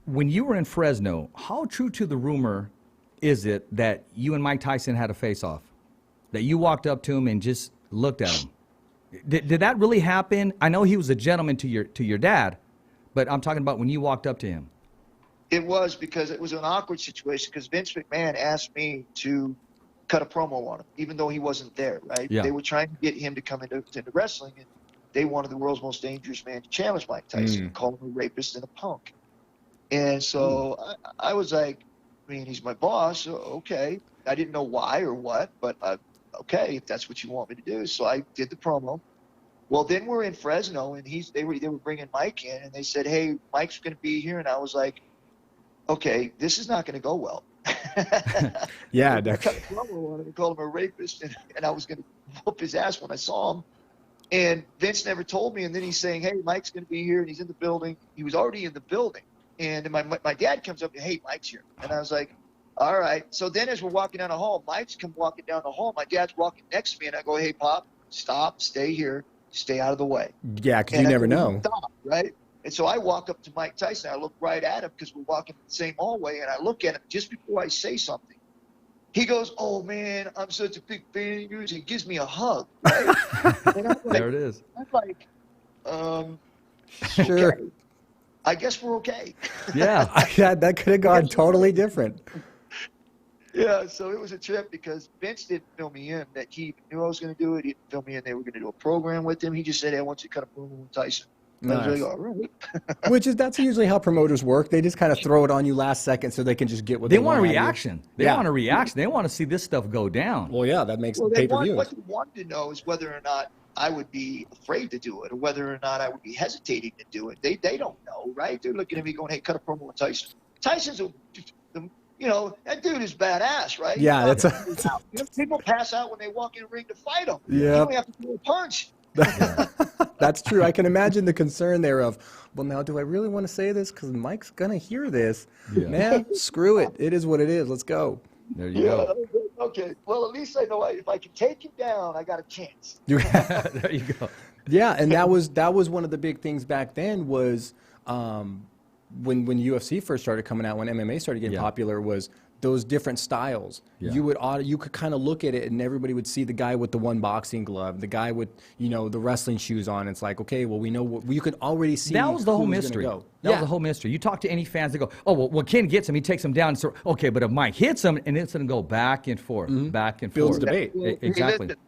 when you were in Fresno, how true to the rumor is it that you and Mike Tyson had a face-off? That you walked up to him and just looked at him? Did that really happen? I know he was a gentleman to your dad, but I'm talking about when you walked up to him. It was because it was an awkward situation because Vince McMahon asked me to cut a promo on him, even though he wasn't there, right? Yeah. They were trying to get him to come into wrestling, and they wanted the world's most dangerous man to challenge Mike Tyson, call him a rapist and a punk. And so I was like, I mean, he's my boss, so okay. I didn't know why or what, but okay, if that's what you want me to do. So I did the promo. Well, then we're in Fresno, and they were bringing Mike in, and they said, hey, Mike's going to be here. And I was like, okay, this is not going to go well. Yeah. I cut a promo on him and called him a rapist, and I was going to whoop his ass when I saw him. And Vince never told me, and then he's saying, hey, Mike's going to be here, and he's in the building. He was already in the building. And my dad comes up and, hey, Mike's here. And I was like, all right. So then as we're walking down the hall, Mike's come walking down the hall. My dad's walking next to me, and I go, hey, Pop, stop, stay here, stay out of the way. Yeah, because you never know. Stop, right? And so I walk up to Mike Tyson. I look right at him because we're walking the same hallway, and I look at him just before I say something. he goes, "Oh man, I'm such a big fan of yours." He gives me a hug. Right? And I'm like, There it is. I'm like, Sure. okay. I guess we're okay. Yeah. That could have gone totally different. Yeah, so it was a trip because Vince didn't fill me in that he knew I was going to do it. He didn't fill me in they were going to do a program with him. He just said, "Hey, I want you to cut a promo with Tyson." I was Nice. like, "All right." That's usually how promoters work. They just kind of throw it on you last second so they can just get what they They want a out of you. reaction. They Yeah. want a reaction. They want to see this stuff go down. Well, yeah, that makes Well, pay-per-view. what they wanted to know is whether or not I would be afraid to do it or whether or not I would be hesitating to do it. They don't know, right? They're looking at me going, "Hey, cut a promo with Tyson." Tyson's that dude is badass, right? Yeah, that's people pass out when they walk in the ring to fight him. Yeah. You only have to throw a punch. That's true. I can imagine the concern there of, well, now, do I really want to say this? Because Mike's going to hear this. Yeah. Man, screw it. It is what it is. Let's go. There you go. Okay. Well, at least I know if I can take him down, I got a chance. There you go. Yeah, and that was one of the big things back then was when UFC first started coming out, when MMA started getting Yeah. popular, was those different styles. Yeah. You could kind of look at it and everybody would see the guy with the one boxing glove, the guy with, the wrestling shoes on. It's like, okay, well, we know you could already see That was the whole who's gonna mystery. go. That was the whole mystery. You talk to any fans, they go, "Oh, well, Ken gets him, he takes him down." So, okay, but if Mike hits him, and it's going to go back and forth, back and Builds forth. debate. Well, hey, Exactly. listen,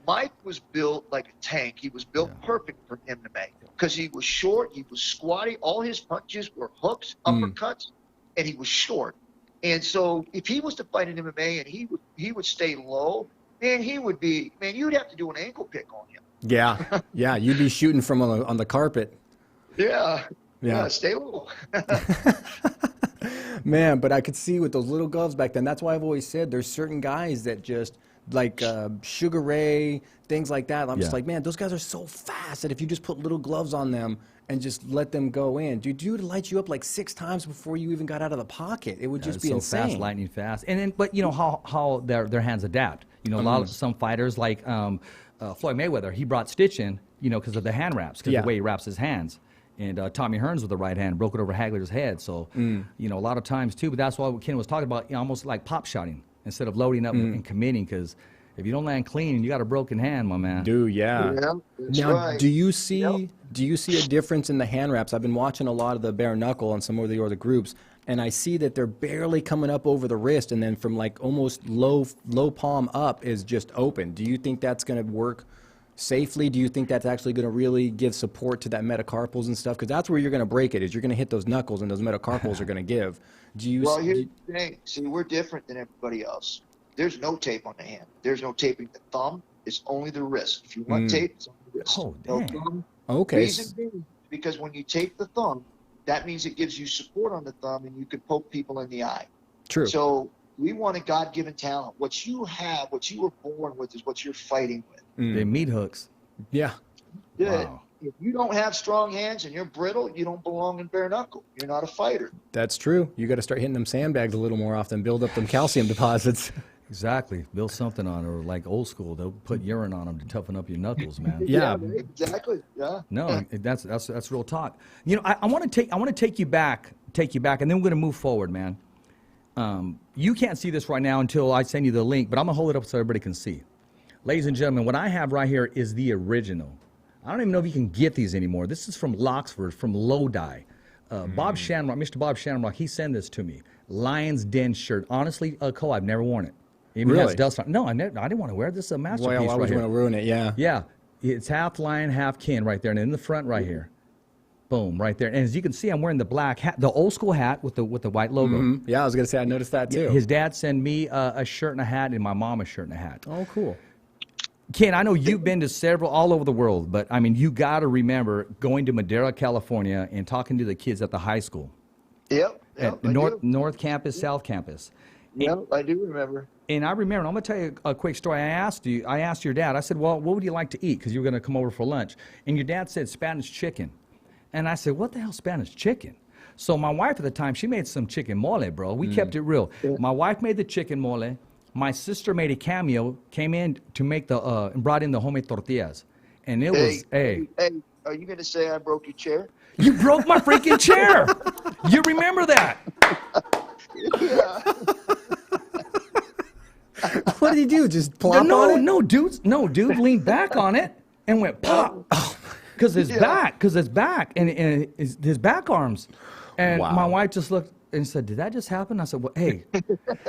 Mike was built like a tank. He was built perfect for MMA because he was short, he was squatty. All his punches were hooks, uppercuts, and he was short. And so if he was to fight in MMA and he would stay low, man, you'd have to do an ankle pick on him. Yeah, yeah, you'd be shooting from on the carpet. Yeah. Yeah. Stay low. Man, but I could see with those little gloves back then. That's why I've always said there's certain guys that just like Sugar Ray, things like that. I'm just Yeah. like, man, those guys are so fast that if you just put little gloves on them and just let them go in, dude, you would light you up like 6 times before you even got out of the pocket. It would just be so insane. fast, lightning fast. And then, but you know how their hands adapt. You know, a lot of some fighters like Floyd Mayweather, he brought Stitch in, because of the hand wraps, because Yeah. the way he wraps his hands. And Tommy Hearns with the right hand broke it over Hagler's head. So, a lot of times too. But that's why Ken was talking about, almost like pop shotting instead of loading up and committing. Because if you don't land clean, you got a broken hand, my man. Dude, yeah. Yeah, that's Now, right. do you see a difference in the hand wraps? I've been watching a lot of the bare knuckle on some of the other groups, and I see that they're barely coming up over the wrist, and then from like almost low palm up is just open. Do you think that's going to work safely? Do you think that's actually going to really give support to that metacarpals and stuff? Because that's where you're going to break it, is you're going to hit those knuckles, and those metacarpals are going to give. Do you? Well, here's the thing. See, we're different than everybody else. There's no tape on the hand. There's no taping the thumb. It's only the wrist. If you want tape, it's on the wrist. Oh, No dang. thumb. Okay. Reason being, because when you tape the thumb, that means it gives you support on the thumb and you can poke people in the eye. True. So we want a God-given talent. What you have, what you were born with, is what you're fighting with. They meat hooks. Yeah. Good. Wow. If you don't have strong hands and you're brittle, you don't belong in bare knuckle. You're not a fighter. That's true. You got to start hitting them sandbags a little more often, build up them calcium deposits. Exactly. Build something on, or like old school, they'll put urine on them to toughen up your knuckles, man. Yeah. Exactly. Yeah. No, that's real talk. I want to take you back, and then we're gonna move forward, man. You can't see this right now until I send you the link, but I'm gonna hold it up so everybody can see. Ladies and gentlemen, what I have right here is the original. I don't even know if you can get these anymore. This is from Loxford, from Lodi. Bob Shamrock, Mr. Bob Shamrock, he sent this to me. Lion's Den shirt. Honestly, Cole, I've never worn it. Even Really? has dust on. No, I didn't want to wear it. This is a masterpiece Well, why right would you here. want to ruin it? Yeah. Yeah, it's half lion, half Ken right there, and in the front right here, boom, right there. And as you can see, I'm wearing the black hat, the old school hat with the white logo. Yeah, I was going to say, I noticed that too. His dad sent me a shirt and a hat, and my mom a shirt and a hat. Oh, cool. Ken, I know you've been to several all over the world, but I mean, you got to remember going to Madera, California, and talking to the kids at the high school, Yep. at Yep. the I do. North Campus, South Campus. Yep. I do remember. And I remember, I'm going to tell you a quick story. I asked your dad, I said, well, what would you like to eat? Because you were going to come over for lunch. And your dad said Spanish chicken. And I said, what the hell Spanish chicken? So my wife at the time, she made some chicken mole, bro. We kept it real. My wife made the chicken mole. My sister made a cameo, came in to make and brought in the homemade tortillas. And it was, Hey, are you going to say I broke your chair? you broke my freaking chair. You remember that? What did he do? Just plop on No, it? dude leaned back on it and went pop. Because his back, and his back arms. And Wow. my wife just looked and said, "Did that just happen?" I said, "Well, hey,"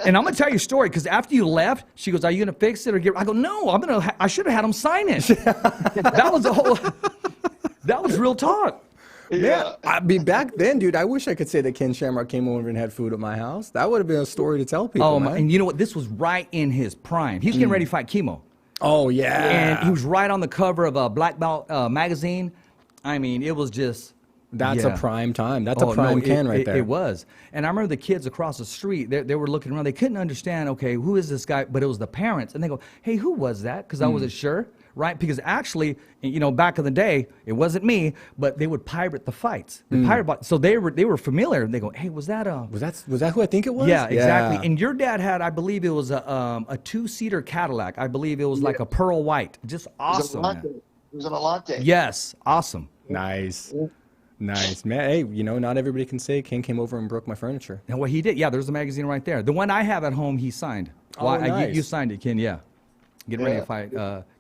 and I'm gonna tell you a story because after you left, she goes, "Are you gonna fix it or get?" I go, "No, I should have had him sign it." That was the whole. That was real talk. Yeah, I mean, back then, dude, I wish I could say that Ken Shamrock came over and had food at my house. That would have been a story to tell people. Oh, man. and you know what? This was right in his prime. He was getting ready to fight chemo. Oh, yeah. And he was right on the cover of a Black Belt magazine. I mean, it was just. That's yeah. a prime time. That's Oh, a prime no, Ken right there. It was. And I remember the kids across the street, they were looking around. They couldn't understand, okay, who is this guy? But it was the parents. And they go, hey, who was that? Because I wasn't sure, right? Because actually, you know, back in the day, it wasn't me, but they would pirate the fights. So they were familiar. They go, hey, was that Was that who I think it was? Yeah, exactly. And your dad had, I believe it was a two-seater Cadillac. I believe it was like a pearl white. Just awesome, man. It was an Alante. Yes, awesome. Nice. Nice, man. Hey, you know, not everybody can say Ken came over and broke my furniture. And what he did, yeah, there's the magazine right there. The one I have at home, he signed. Oh, Well, nice. you signed it, Ken, yeah. Getting ready Yeah. to fight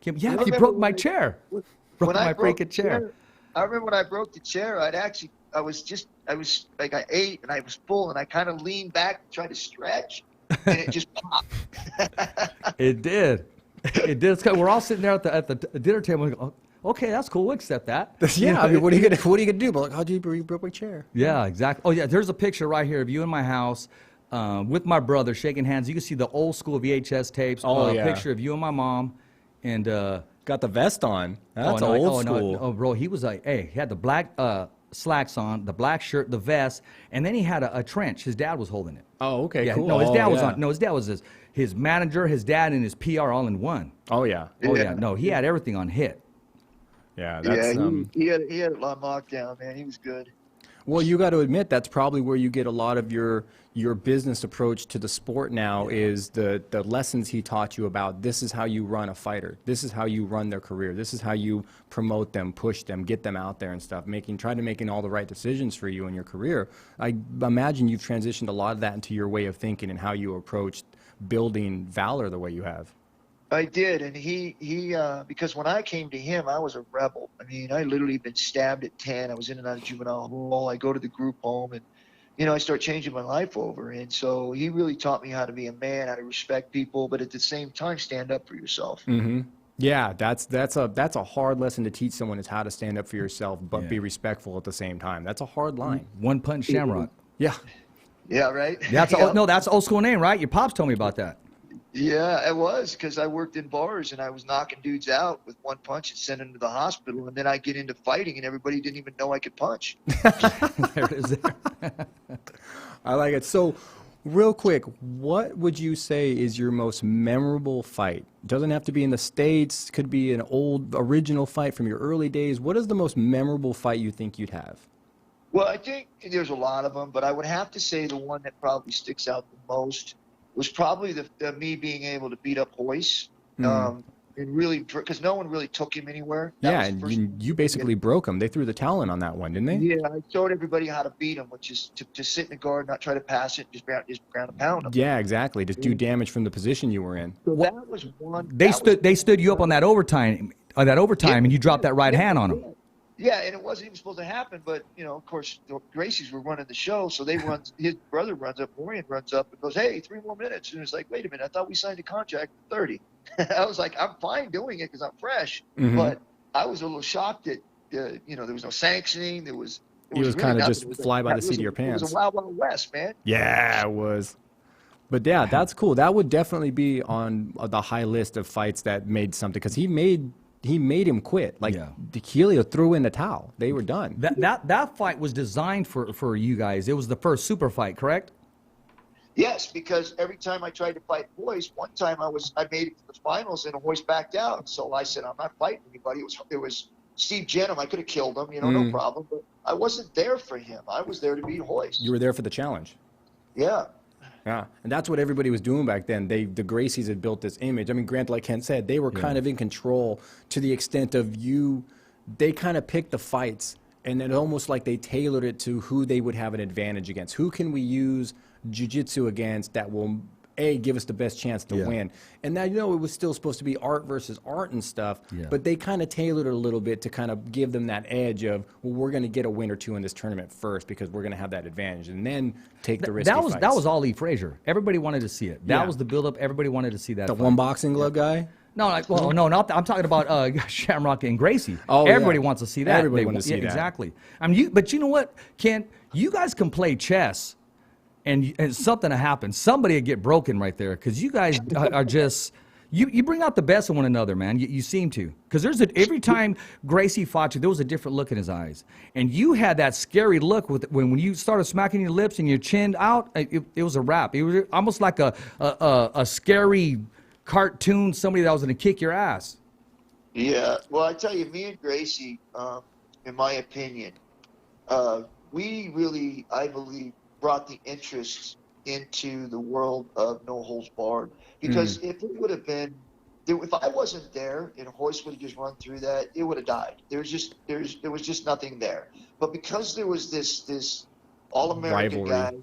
Kim. Yeah, I you remember broke my when- chair. Broke When I my broke freaking the chair. I remember when I broke the chair, I was like, I ate and I was full and I kind of leaned back and tried to stretch and it just popped. It did. It did. It's 'cause we're all sitting there at the dinner table and go, oh, okay, that's cool. We'll accept that. Yeah, I mean, what are you gonna do? But like, how did you broke my chair? Yeah, exactly. Oh, yeah, there's a picture right here of you in my house with my brother shaking hands. You can see the old school VHS tapes. Oh, A yeah. picture of you and my mom. And Got the vest on. That's no, old no, school. oh, bro, he was like, hey, he had the black slacks on, the black shirt, the vest, and then he had a trench. His dad was holding it. Oh, okay, Yeah, cool. no, his dad Oh, was yeah. on. No, his dad was his manager, his dad, and his PR all in one. Oh, yeah. Oh yeah, Yeah. no, he had everything on hit. Yeah, that's Yeah, he had it on lockdown, man. He was good. well, you got to admit that's probably where you get a lot of your business approach to the sport now is the lessons he taught you about this is how you run a fighter. This is how you run their career. This is how you promote them, push them, get them out there and stuff, trying to making all the right decisions for you in your career. I imagine you've transitioned a lot of that into your way of thinking and how you approached building Valor the way you have. I did, and he because when I came to him, I was a rebel. I mean, I literally been stabbed at 10. I was in and out of juvenile hall. I go to the group home, and I start changing my life over. And so he really taught me how to be a man, how to respect people, but at the same time, stand up for yourself. Mm-hmm. Yeah, that's a hard lesson to teach someone is how to stand up for yourself, but Yeah. be respectful at the same time. That's a hard line. One Punch Shamrock. Yeah. Yeah, right. That's Yeah. that's an old school name, right? Your pops told me about that. Yeah, it was because I worked in bars and I was knocking dudes out with one punch and sending them to the hospital. And then I get into fighting and everybody didn't even know I could punch. There it is. I like it. So, real quick, what would you say is your most memorable fight? Doesn't have to be in the States, could be an old original fight from your early days. What is the most memorable fight you think you'd have? Well, I think there's a lot of them, but I would have to say the one that probably sticks out the most was probably the me being able to beat up Hoyce. And really, because no one really took him anywhere. That Yeah, was the and first- you basically broke them. They threw the towel in on that one, didn't they? Yeah, I showed everybody how to beat him, which is to sit in the guard, not try to pass it, just ground and pound him. Yeah, exactly. Just do damage from the position you were in. So that was one. They that was- stood you up on that overtime, and you dropped that right hand on him. Yeah, and it wasn't even supposed to happen, but of course, the Gracies were running the show, so they run. His brother runs up, Morian runs up, and goes, "Hey, 3 more minutes." And it's like, "Wait a minute, I thought we signed a contract for 30." I was like, "I'm fine doing it because I'm fresh," but I was a little shocked that there was no sanctioning. There was. It was really kinda nothing. just It was fly by the it seat of your It pants. was a wild, wild west, man. Yeah, it was. But yeah, that's cool. That would definitely be on the high list of fights that made something because he made him quit. Like Yeah. Helio threw in the towel. They were done. That fight was designed for you guys. It was the first super fight, correct? Yes, because every time I tried to fight Hoyce, one time I made it to the finals and Hoyce backed out. So I said, I'm not fighting anybody. It was Steve Jenham. I could have killed him, no problem. But I wasn't there for him. I was there to beat Hoyce. You were there for the challenge. Yeah. Yeah, and that's what everybody was doing back then. The Gracies had built this image. I mean, Grant, like Ken said, they were kind of in control to the extent of they kind of picked the fights, and then almost like they tailored it to who they would have an advantage against. Who can we use jiu-jitsu against that will give us the best chance to win. And now, it was still supposed to be art versus art and stuff, but they kind of tailored it a little bit to kind of give them that edge of, well, we're going to get a win or two in this tournament first because we're going to have that advantage, and then take the risky fights. That was Ali Frazier. Everybody wanted to see it. That was the build-up. Everybody wanted to see that. The fight. one boxing glove guy? No, I'm talking about Shamrock and Gracie. Oh, everybody wants to see that. Everybody wants to see that. Exactly. I mean, but you know what, Ken? You guys can play chess, and something will happen. Somebody will get broken right there because you guys are just. You bring out the best in one another, man. You seem to. Because every time Gracie fought you, there was a different look in his eyes. And you had that scary look when you started smacking your lips and your chin out, it was a wrap. It was almost like a scary cartoon, somebody that was going to kick your ass. Yeah. Well, I tell you, me and Gracie, in my opinion, we really, I believe, brought the interest into the world of No Holds Barred. Because if it would have been, if I wasn't there and Royce would have just run through that, it would have died. There was just nothing there. But because there was this all-American guy,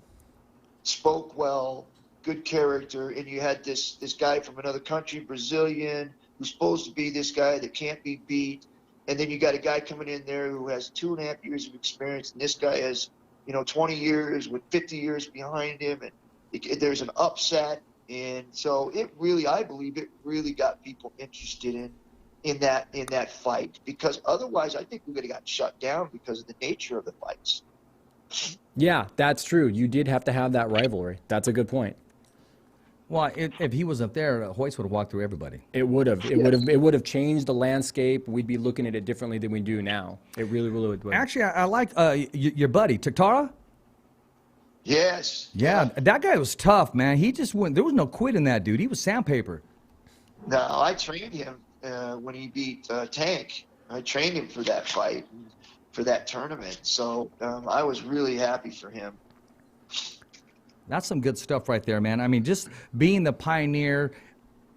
spoke well, good character, and you had this guy from another country, Brazilian, who's supposed to be this guy that can't be beat, and then you got a guy coming in there who has 2.5 years of experience, and this guy has 20 years with 50 years behind him, and there's an upset. And so I believe it really got people interested in that fight, because otherwise I think we would have got shut down because of the nature of the fights. Yeah, that's true. You did have to have that rivalry. That's a good point. Well, if he wasn't there, Royce would have walked through everybody. It would have. It would have changed the landscape. We'd be looking at it differently than we do now. It really, really would. Actually, I like your buddy Taktara. Yes. Yeah, that guy was tough, man. He just went. There was no quit in that dude. He was sandpaper. No, I trained him when he beat Tank. I trained him for that fight, for that tournament. So I was really happy for him. That's some good stuff right there, man. I mean, just being the pioneer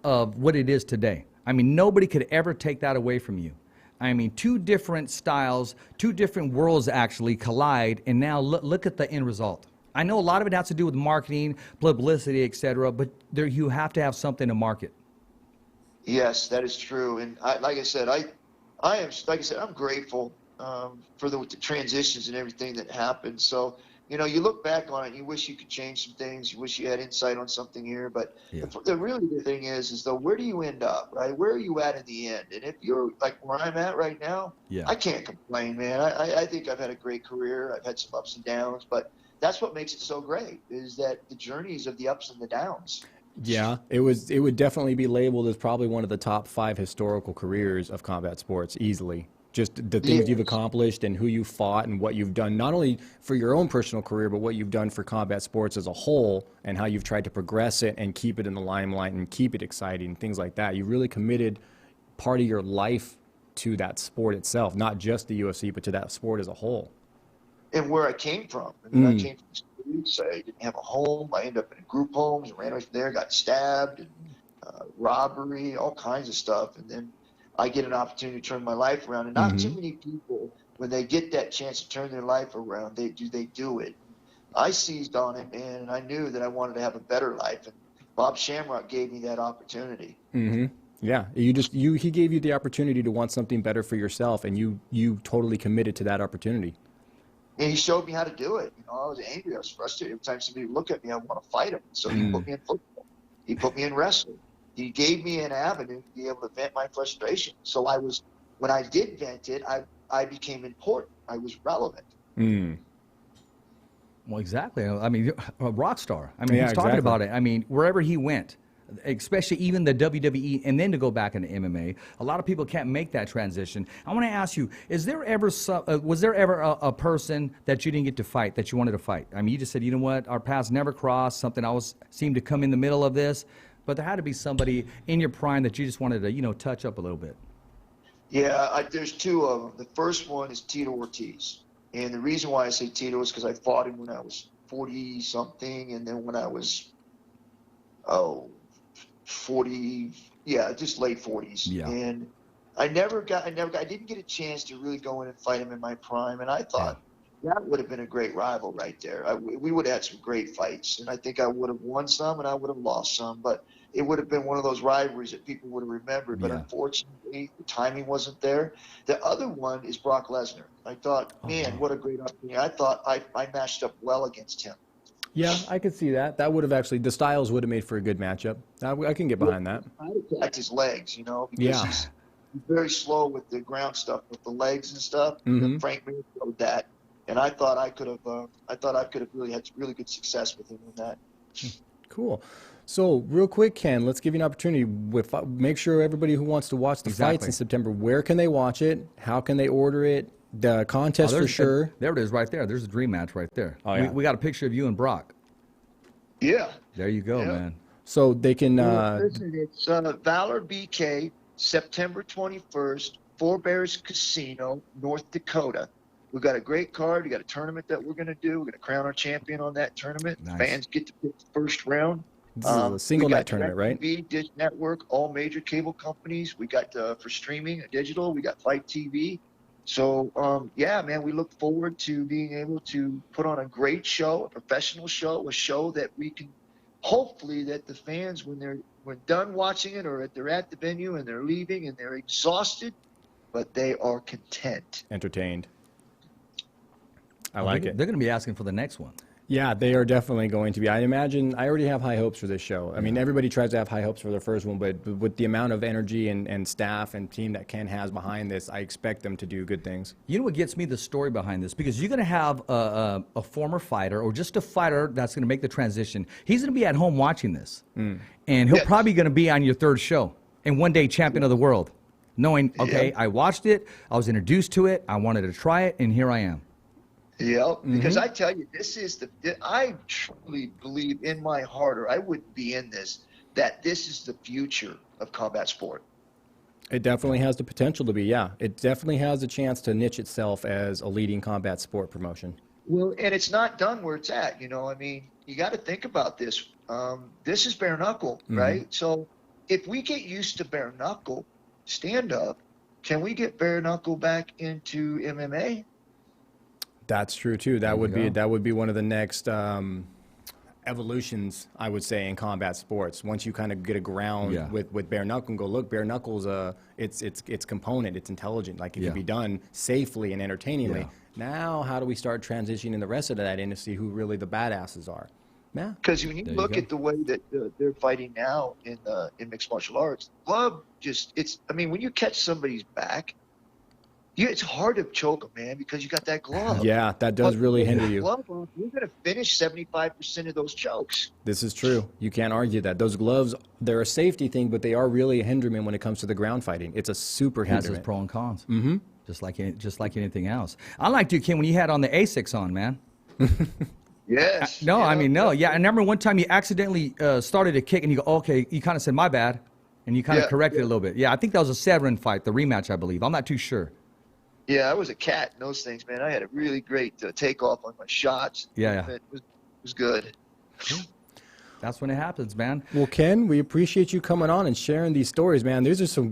of what it is today. I mean, nobody could ever take that away from you. I mean, two different styles, two different worlds actually collide, and now look at the end result. I know a lot of it has to do with marketing, publicity, etc., but you have to have something to market. Yes, that is true. And like I said, I'm grateful for the transitions and everything that happened. So, you look back on it, and you wish you could change some things. You wish you had insight on something here. But the thing is though, where do you end up, right? Where are you at in the end? And if you're like where I'm at right now, I can't complain, man. I think I've had a great career. I've had some ups and downs, but that's what makes it so great, is that the journeys of the ups and the downs. Yeah, it would definitely be labeled as probably one of the top 5 historical careers of combat sports, easily. Just the things you've accomplished and who you fought and what you've done, not only for your own personal career, but what you've done for combat sports as a whole, and how you've tried to progress it and keep it in the limelight and keep it exciting and things like that. You really committed part of your life to that sport itself, not just the UFC, but to that sport as a whole. And where I came from. I mean, I came from the streets. I didn't have a home. I ended up in group homes, ran away from there, got stabbed, and robbery, all kinds of stuff. And then I get an opportunity to turn my life around. And not too many people, when they get that chance to turn their life around, they do it. I seized on it, man, and I knew that I wanted to have a better life. And Bob Shamrock gave me that opportunity. Yeah, he gave you the opportunity to want something better for yourself, and you totally committed to that opportunity. And he showed me how to do it. I was angry. I was frustrated. Every time somebody would look at me, I want to fight him. So he put me in football. He put me in wrestling. He gave me an avenue to be able to vent my frustration. So when I did vent it, I became important. I was relevant. Well, exactly. I mean, a rock star. I mean, he's talking exactly. about it. I mean, wherever he went, especially even the WWE, and then to go back into MMA, a lot of people can't make that transition. I want to ask you: was there ever a person that you didn't get to fight that you wanted to fight? I mean, you just said, you know what, our paths never crossed. Something always seemed to come in the middle of this, but there had to be somebody in your prime that you just wanted to, touch up a little bit. Yeah, there's 2 of them. The first one is Tito Ortiz, and the reason why I say Tito is because I fought him when I was 40 something, and then when I was 40, just late 40s. Yeah. And I didn't get a chance to really go in and fight him in my prime. And I thought, That would have been a great rival right there. We would have had some great fights, and I think I would have won some and I would have lost some, but it would have been one of those rivalries that people would have remembered. But Yeah. unfortunately, the timing wasn't there. The other one is Brock Lesnar. I thought, man, what a great opportunity. I thought I matched up well against him. Yeah, I could see that. That would have actually, the styles would have made for a good matchup. I can get behind that. I attacked his legs, because Yeah. he's very slow with the ground stuff, with the legs and stuff. Mhm. Frank Mir showed that, and I thought I could have really had really good success with him in that. Cool. So, real quick, Ken, let's give you an opportunity. Make sure everybody who wants to watch the fights in September, where can they watch it? How can they order it? The contest for sure. There it is right there. There's a dream match right there. Oh, yeah. We got a picture of you and Brock. Yeah. There you go, Yeah. man. So they can. Listen, it's Valor BK, September 21st, Four Bears Casino, North Dakota. We've got a great card. We got a tournament that we're going to do. We're going to crown our champion on that tournament. Nice. Fans get to pick the first round. This is a single we got night tournament, right? DirecTV, Dish Network, all major cable companies. We got for streaming, digital. We got Fight TV. So, yeah, man, we look forward to being able to put on a great show, a professional show, a show that we can hopefully that the fans, when they're done watching it or they're at the venue and they're leaving and they're exhausted, but they are content. Entertained. I like it. They're going to be asking for the next one. Yeah, they are definitely going to be. I imagine, I already have high hopes for this show. I mean, everybody tries to have high hopes for their first one, but with the amount of energy and staff and team that Ken has behind this, I expect them to do good things. You know what gets me the story behind this? Because you're going to have a former fighter or just a fighter that's going to make the transition. He's going to be at home watching this. And he'll probably going to be on your third show and one day champion of the world. Knowing, okay, I watched it, I was introduced to it, I wanted to try it, and here I am. Yeah, because I tell you, I truly believe in my heart, or I wouldn't be in this, that this is the future of combat sport. It definitely has the potential to be, yeah. It definitely has a chance to niche itself as a leading combat sport promotion. Well, and it's not done where it's at, I mean, you got to think about this. This is bare knuckle, right? So if we get used to bare knuckle stand-up, can we get bare knuckle back into MMA? That's true too. That would be one of the next evolutions, I would say, in combat sports. Once you kind of get a ground with bare knuckle and go, look, bare knuckles, it's component, it's intelligent, like it can be done safely and entertainingly. Now, how do we start transitioning the rest of that in to see who really the badasses are? Yeah. Because when you look at the way that they're fighting now in mixed martial arts, glove when you catch somebody's back, it's hard to choke them, man, because you got that glove. Yeah, that does really hinder you. Glove on, you're going to finish 75% of those chokes. This is true. You can't argue that. Those gloves, they're a safety thing, but they are really a hinderment when it comes to the ground fighting. It's a super Has hinderment. its pros and cons. Mm-hmm. Just like anything else. I liked you, Ken, when you had on the ASICs on, man. Yes. No, I mean, no. Yeah, I remember one time you accidentally started a kick and you go, okay, you kind of said, my bad. And you kind of corrected it a little bit. Yeah, I think that was a Severin fight, the rematch, I believe. I'm not too sure. Yeah, I was a cat in those things, man. I had a really great takeoff on my shots. Yeah. It was good. That's when it happens, man. Well, Ken, we appreciate you coming on and sharing these stories, man. These were some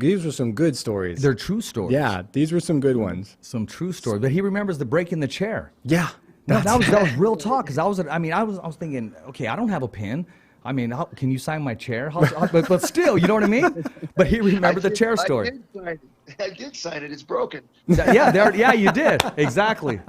good stories. They're true stories. Yeah, these were some good ones. Some true stories. But he remembers the break in the chair. Yeah. No, that was real talk. Because I was thinking, okay, I don't have a pen. I mean, can you sign my chair? But still, you know what I mean? But he remembered the chair story. I did sign it. It's broken. Yeah, you did. Exactly.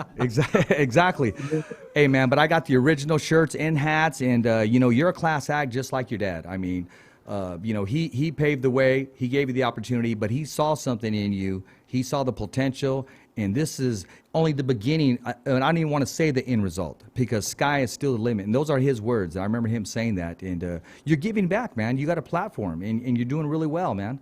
Hey, man, but I got the original shirts and hats, and you're a class act just like your dad. I mean, he paved the way. He gave you the opportunity, but he saw something in you. He saw the potential, and this is only the beginning. And I don't even want to say the end result because sky is still the limit. And those are his words. I remember him saying that. And you're giving back, man. You got a platform, and you're doing really well, man.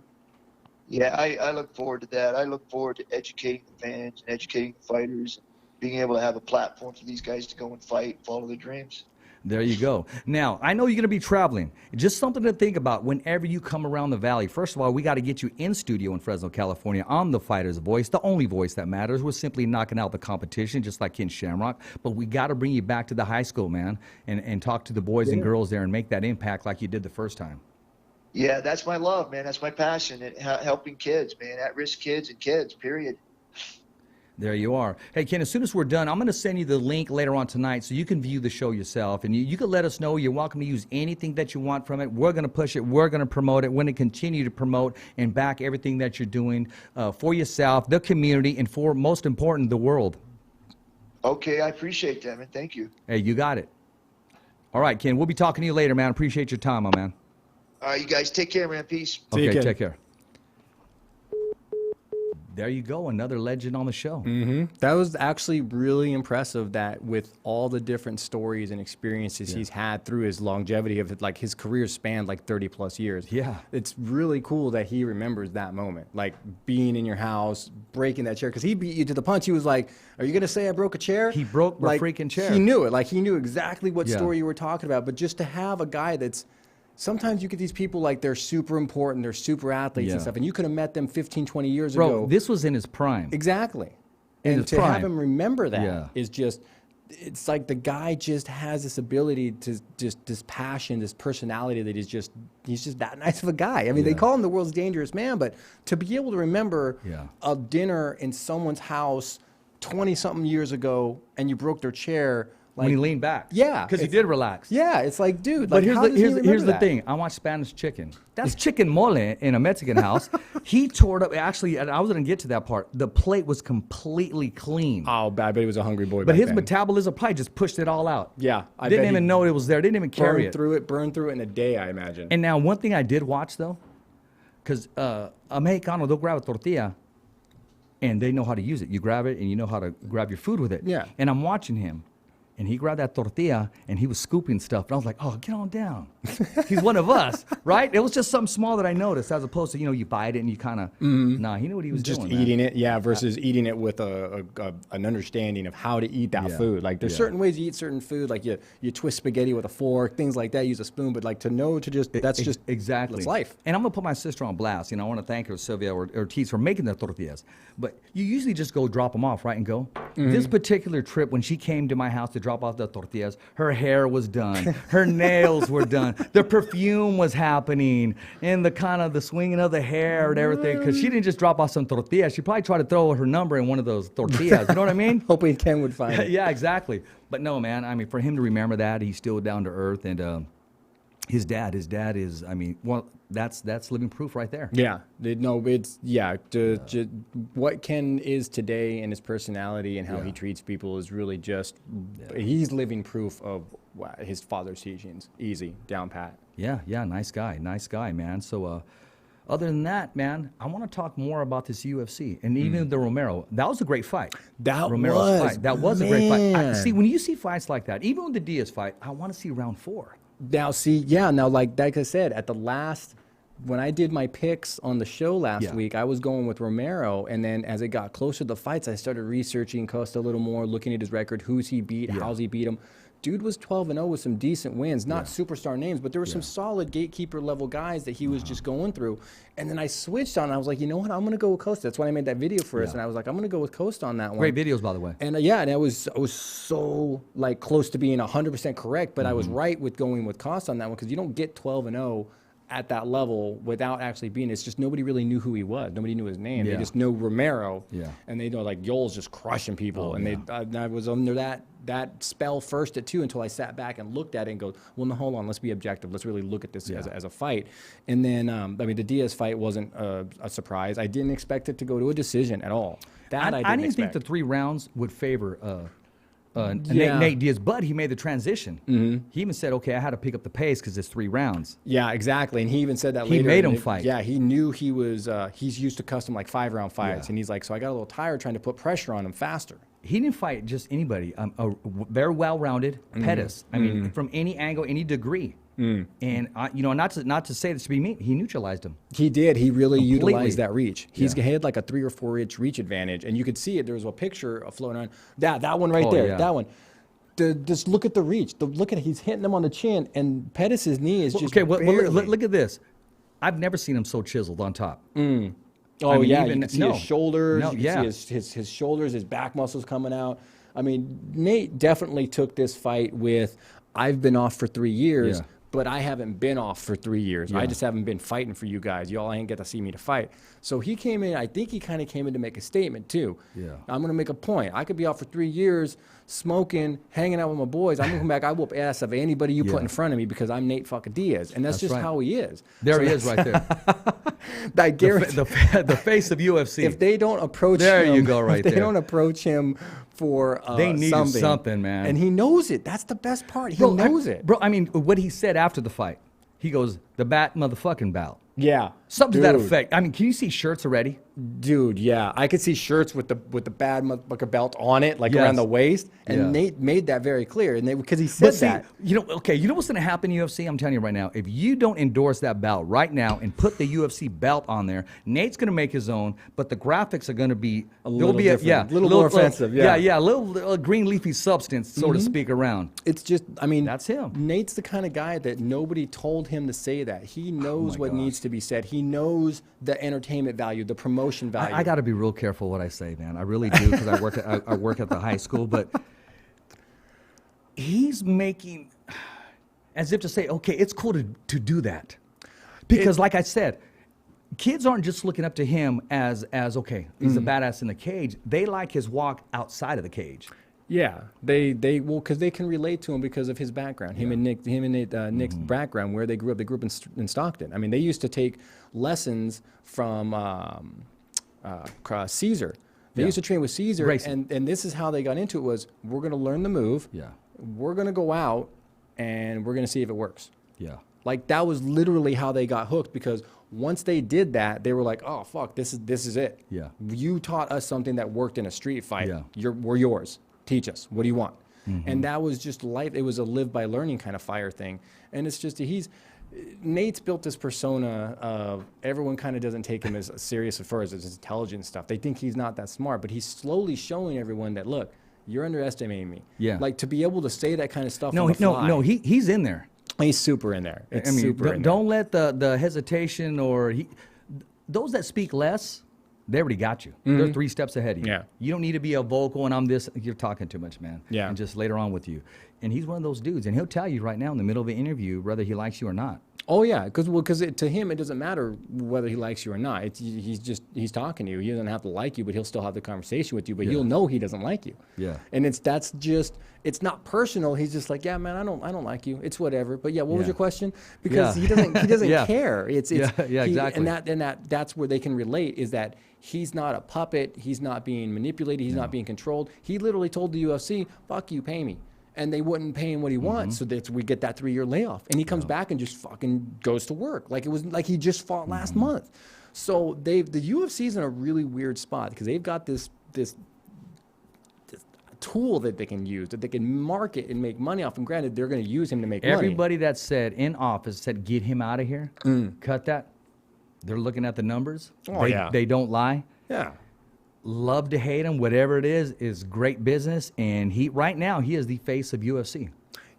Yeah, I look forward to that. I look forward to educating the fans and educating the fighters, being able to have a platform for these guys to go and fight, follow their dreams. There you go. Now, I know you're going to be traveling. Just something to think about whenever you come around the valley. First of all, we got to get you in studio in Fresno, California on The Fighter's Voice, the only voice that matters. We're simply knocking out the competition, just like Ken Shamrock. But we got to bring you back to the high school, man, and talk to the boys and girls there and make that impact like you did the first time. Yeah, that's my love, man. That's my passion, helping kids, man, at-risk kids and kids, period. There you are. Hey, Ken, as soon as we're done, I'm going to send you the link later on tonight so you can view the show yourself. And you can let us know. You're welcome to use anything that you want from it. We're going to push it. We're going to promote it. We're going to continue to promote and back everything that you're doing for yourself, the community, and for, most important, the world. Okay, I appreciate that, man. Thank you. Hey, you got it. All right, Ken, we'll be talking to you later, man. Appreciate your time, my man. All right, you guys take care, man. Peace. See you, Okay, Ken. take care. There you go, another legend on the show. That was actually really impressive that with all the different stories and experiences he's had through his longevity of it, like his career spanned like 30 plus years. Yeah. It's really cool that he remembers that moment, like being in your house, breaking that chair. Because he beat you to the punch. He was like, are you going to say I broke a chair? He broke my like, freaking chair. He knew it. Like he knew exactly what Yeah. story you were talking about. But just to have a guy that's, sometimes you get these people like they're super important, they're super athletes Yeah. and stuff, and you could have met them 15, 20 years Bro, ago. this was in his prime. Exactly. In And his to prime. have him remember that is Yeah. just, it's like the guy just has this ability to just, this passion, this personality that he's just that nice of a guy. I mean, they Yeah. call him the world's dangerous man, but to be able to remember Yeah. a dinner in someone's house 20 something years ago and you broke their chair. Like, When he leaned back. Yeah, Because he it's- did relax. yeah, it's like, dude, But like, here's how the does he remember here's the that? thing. I want Spanish chicken. That's chicken mole in a Mexican house. He tore it up. Actually, I was going to get to that part. The plate was completely clean. Oh, I bet he was a hungry boy But back his then. metabolism probably just pushed it all out. Yeah, I Didn't bet even he know it was there. Didn't even carry it. burned through it in a day, I imagine. And now, one thing I did watch, though, because a Mexicano, they'll grab a tortilla, and they know how to use it. You grab it, and you know how to grab your food with it. Yeah. And I'm watching him, and he grabbed that tortilla, and he was scooping stuff. And I was like, oh, get on down. He's one of us, right? It was just something small that I noticed, as opposed to, you bite it, and you kind of, nah, he knew what he was just doing. man. eating it, yeah, versus eating it with an understanding of how to eat that Yeah, food. Like there's yeah. certain ways you eat certain food, like you twist spaghetti with a fork, things like that. Use a spoon, but like to know to just that's just exactly that's life. And I'm gonna put my sister on blast. I want to thank her, Sylvia Ortiz, for making the tortillas. But you usually just go drop them off, right, and go. This particular trip, when she came to my house to drop off the tortillas, her hair was done, her nails were done, the perfume was happening, and the kind of the swinging of the hair and everything. Because she didn't just drop off some tortillas. She probably tried to throw her number in one of those tortillas. You know what I mean? Hoping Ken would find it. Yeah, exactly. But no, man. I mean, for him to remember that, he's still down to earth, and his dad is. I mean, well, that's living proof right there. Yeah, what Ken is today and his personality and how he treats people is really just he's living proof of his father's teachings. Easy, down pat. Yeah, nice guy, man. So, other than that, man, I want to talk more about this UFC and even the Romero. That was a great fight. That Romero's was, fight. That was a great fight. man. See, when you see fights like that, even with the Diaz fight, I want to see round 4. Now, like I said, at the last, when I did my picks on the show last week, I was going with Romero, and then as it got closer to the fights, I started researching Costa a little more, looking at his record, who's he beat, how's he beat him. Dude was 12-0 with some decent wins, not superstar names, but there were some solid gatekeeper level guys that he was just going through. And then I switched on. I was like, you know what? I'm going to go with Costa. That's why I made that video for us. And I was like, I'm going to go with Costa on that one. Great videos, by the way. And and I was so like close to being 100% correct, but I was right with going with Costa on that one because you don't get 12-0 at that level without actually being. It's just nobody really knew who he was. Nobody knew his name. Yeah. They just know Romero. Yeah. And they know like Yoel's just crushing people. I was under that spell first at 2 until I sat back and looked at it and go, well, no, hold on, let's be objective. Let's really look at this as a fight. And then, the Diaz fight wasn't a surprise. I didn't expect it to go to a decision at all. That I didn't think expect. the 3 rounds would favor Nate Diaz, but he made the transition. He even said, okay, I had to pick up the pace because it's 3 rounds. Yeah, exactly. And he even said that He later. made and him fight. Yeah, he knew he was, he's used to custom like 5-round fights. Yeah. And he's like, so I got a little tired trying to put pressure on him faster. He didn't fight just anybody. Very well-rounded Pettis. I mean, from any angle, any degree. And not to say this to be mean, he neutralized him. He did. He really Completely. utilized that reach. He had like a 3 or 4 inch reach advantage. And you could see it. There was a picture floating on. That one right there. Yeah. That one. Just look at the reach. Look at it. He's hitting him on the chin. And Pettis' knee is just barely. Look at this. I've never seen him so chiseled on top. Oh, I mean, yeah, even- you can see no. his shoulders, No, you yeah. can see his shoulders, his back muscles coming out. I mean, Nate definitely took this fight with, I've been off for 3 years, Yeah. but I haven't been off for 3 years. Yeah. I just haven't been fighting for you guys. Y'all ain't get to see me to fight. So he came in, I think he kind of came in to make a statement too. Yeah. I'm going to make a point. I could be off for 3 years, smoking, hanging out with my boys. I'm going to come back. I whoop ass of anybody you put in front of me because I'm Nate fucking Diaz. And that's just right. how he is. There he is right there. I guarantee The face of UFC. if they don't approach There him, you go, right if they there. don't approach him for They needed something, man. And he knows it. That's the best part. He Bro, knows it. Bro, I mean, what he said after the fight, he goes, the bat motherfucking bout. Yeah. Something to that Dude. effect. I mean, can you see shirts already? Dude, yeah. I could see shirts with the bad motherfucker belt on it, like Yes. around the waist. And Yeah. Nate made that very clear. And because he said But see, that. you know, okay, you know what's going to happen in UFC? I'm telling you right now. If you don't endorse that belt right now and put the UFC belt on there, Nate's going to make his own, but the graphics are going to be little different, yeah, a little more offensive, yeah. a little green leafy substance, so to speak, around. It's just, I mean, That's him. Nate's the kind of guy that nobody told him to say that. He knows what gosh. needs to be said. He knows the entertainment value, the promotion value. I got to be real careful what I say, man. I really do because I work at the high school, but he's making as if to say, okay, it's cool to do that. Because like I said, kids aren't just looking up to him as okay, he's a badass in the cage. They like his walk outside of the cage. Yeah, they well because they can relate to him because of his background. Him and Nick's background, where they grew up. They grew up in Stockton. I mean, they used to take lessons from Caesar. They used to train with Caesar, Racing. and this is how they got into it. Was we're going to learn the move. Yeah. We're going to go out and we're going to see if it works. Yeah. Like that was literally how they got hooked because once they did that, they were like, "Oh fuck, this is it. Yeah. You taught us something that worked in a street fight. Yeah. We're yours. Teach us. What do you want?" And that was just life. It was a live by learning kind of fire thing. And it's just Nate's built this persona of everyone kind of doesn't take him as serious as far as his intelligence stuff. They think he's not that smart, but he's slowly showing everyone that look, you're underestimating me. Yeah. Like to be able to say that kind of stuff. No, on the fly, no, he's in there. he's super in there. It's I mean, super in there. don't let the hesitation or those that speak less, they already got you. They're 3 steps ahead of you. Yeah. You don't need to be a vocal and I'm this. You're talking too much, man. Yeah. And just later on with you. And he's one of those dudes. And he'll tell you right now in the middle of the interview whether he likes you or not. Oh yeah, because to him it doesn't matter whether he likes you or not. He's talking to you. He doesn't have to like you, but he'll still have the conversation with you. But you'll know he doesn't like you. Yeah. And it's not personal. He's just like, yeah, man, I don't like you. It's whatever. But yeah, what was Yeah. your question? Because Yeah. he doesn't Yeah. care. Exactly. That's where they can relate is that he's not a puppet. He's not being manipulated. He's not being controlled. He literally told the UFC, "Fuck you, pay me." And they wouldn't pay him what he wants, so we get that 3-year layoff. And he comes back and just fucking goes to work like it was like he just fought last month. So the UFC's in a really weird spot because they've got this tool that they can use that they can market and make money off. And granted, they're going to use him to make money. Everybody that said in office said, get him out of here, cut that. They're looking at the numbers. Oh, yeah. They don't lie. Yeah. Love to hate him, whatever it is great business. And right now, he is the face of UFC.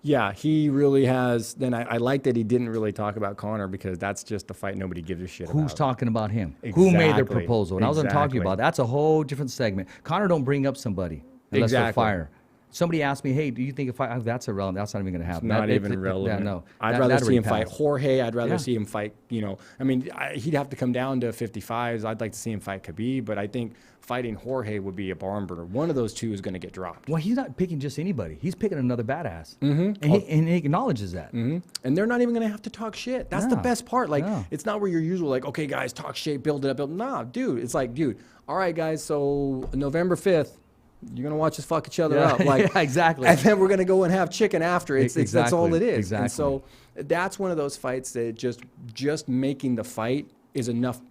Yeah, he really has. Then I like that he didn't really talk about Conor because that's just a fight nobody gives a shit about. Who's talking about him? Who made their Exactly. proposal? And I was going to talk to you Exactly. about that's a whole different segment. Connor don't bring up somebody unless they're Exactly. fire. Somebody asked me, hey, do you think if that's irrelevant? That's not even going to happen. Not That- even it- relevant. Yeah, no. I'd That- rather that see him already fight passed. Jorge. I'd rather Yeah. see him fight, I mean, he'd have to come down to 55s. I'd like to see him fight Khabib, but I think fighting Jorge would be a barn burner. One of those two is going to get dropped. Well, he's not picking just anybody. He's picking another badass. Mm-hmm. And he acknowledges that. And they're not even going to have to talk shit. That's the No. best part. Like, No. it's not where you're usually like, okay, guys, talk shit, build it up. Nah, dude. It's like, dude, all right, guys, so November 5th, you're going to watch us fuck each other Yeah. up. Like, Yeah, exactly. And then we're going to go and have chicken after. That's all it is. Exactly. And so that's one of those fights that just making the fight is enough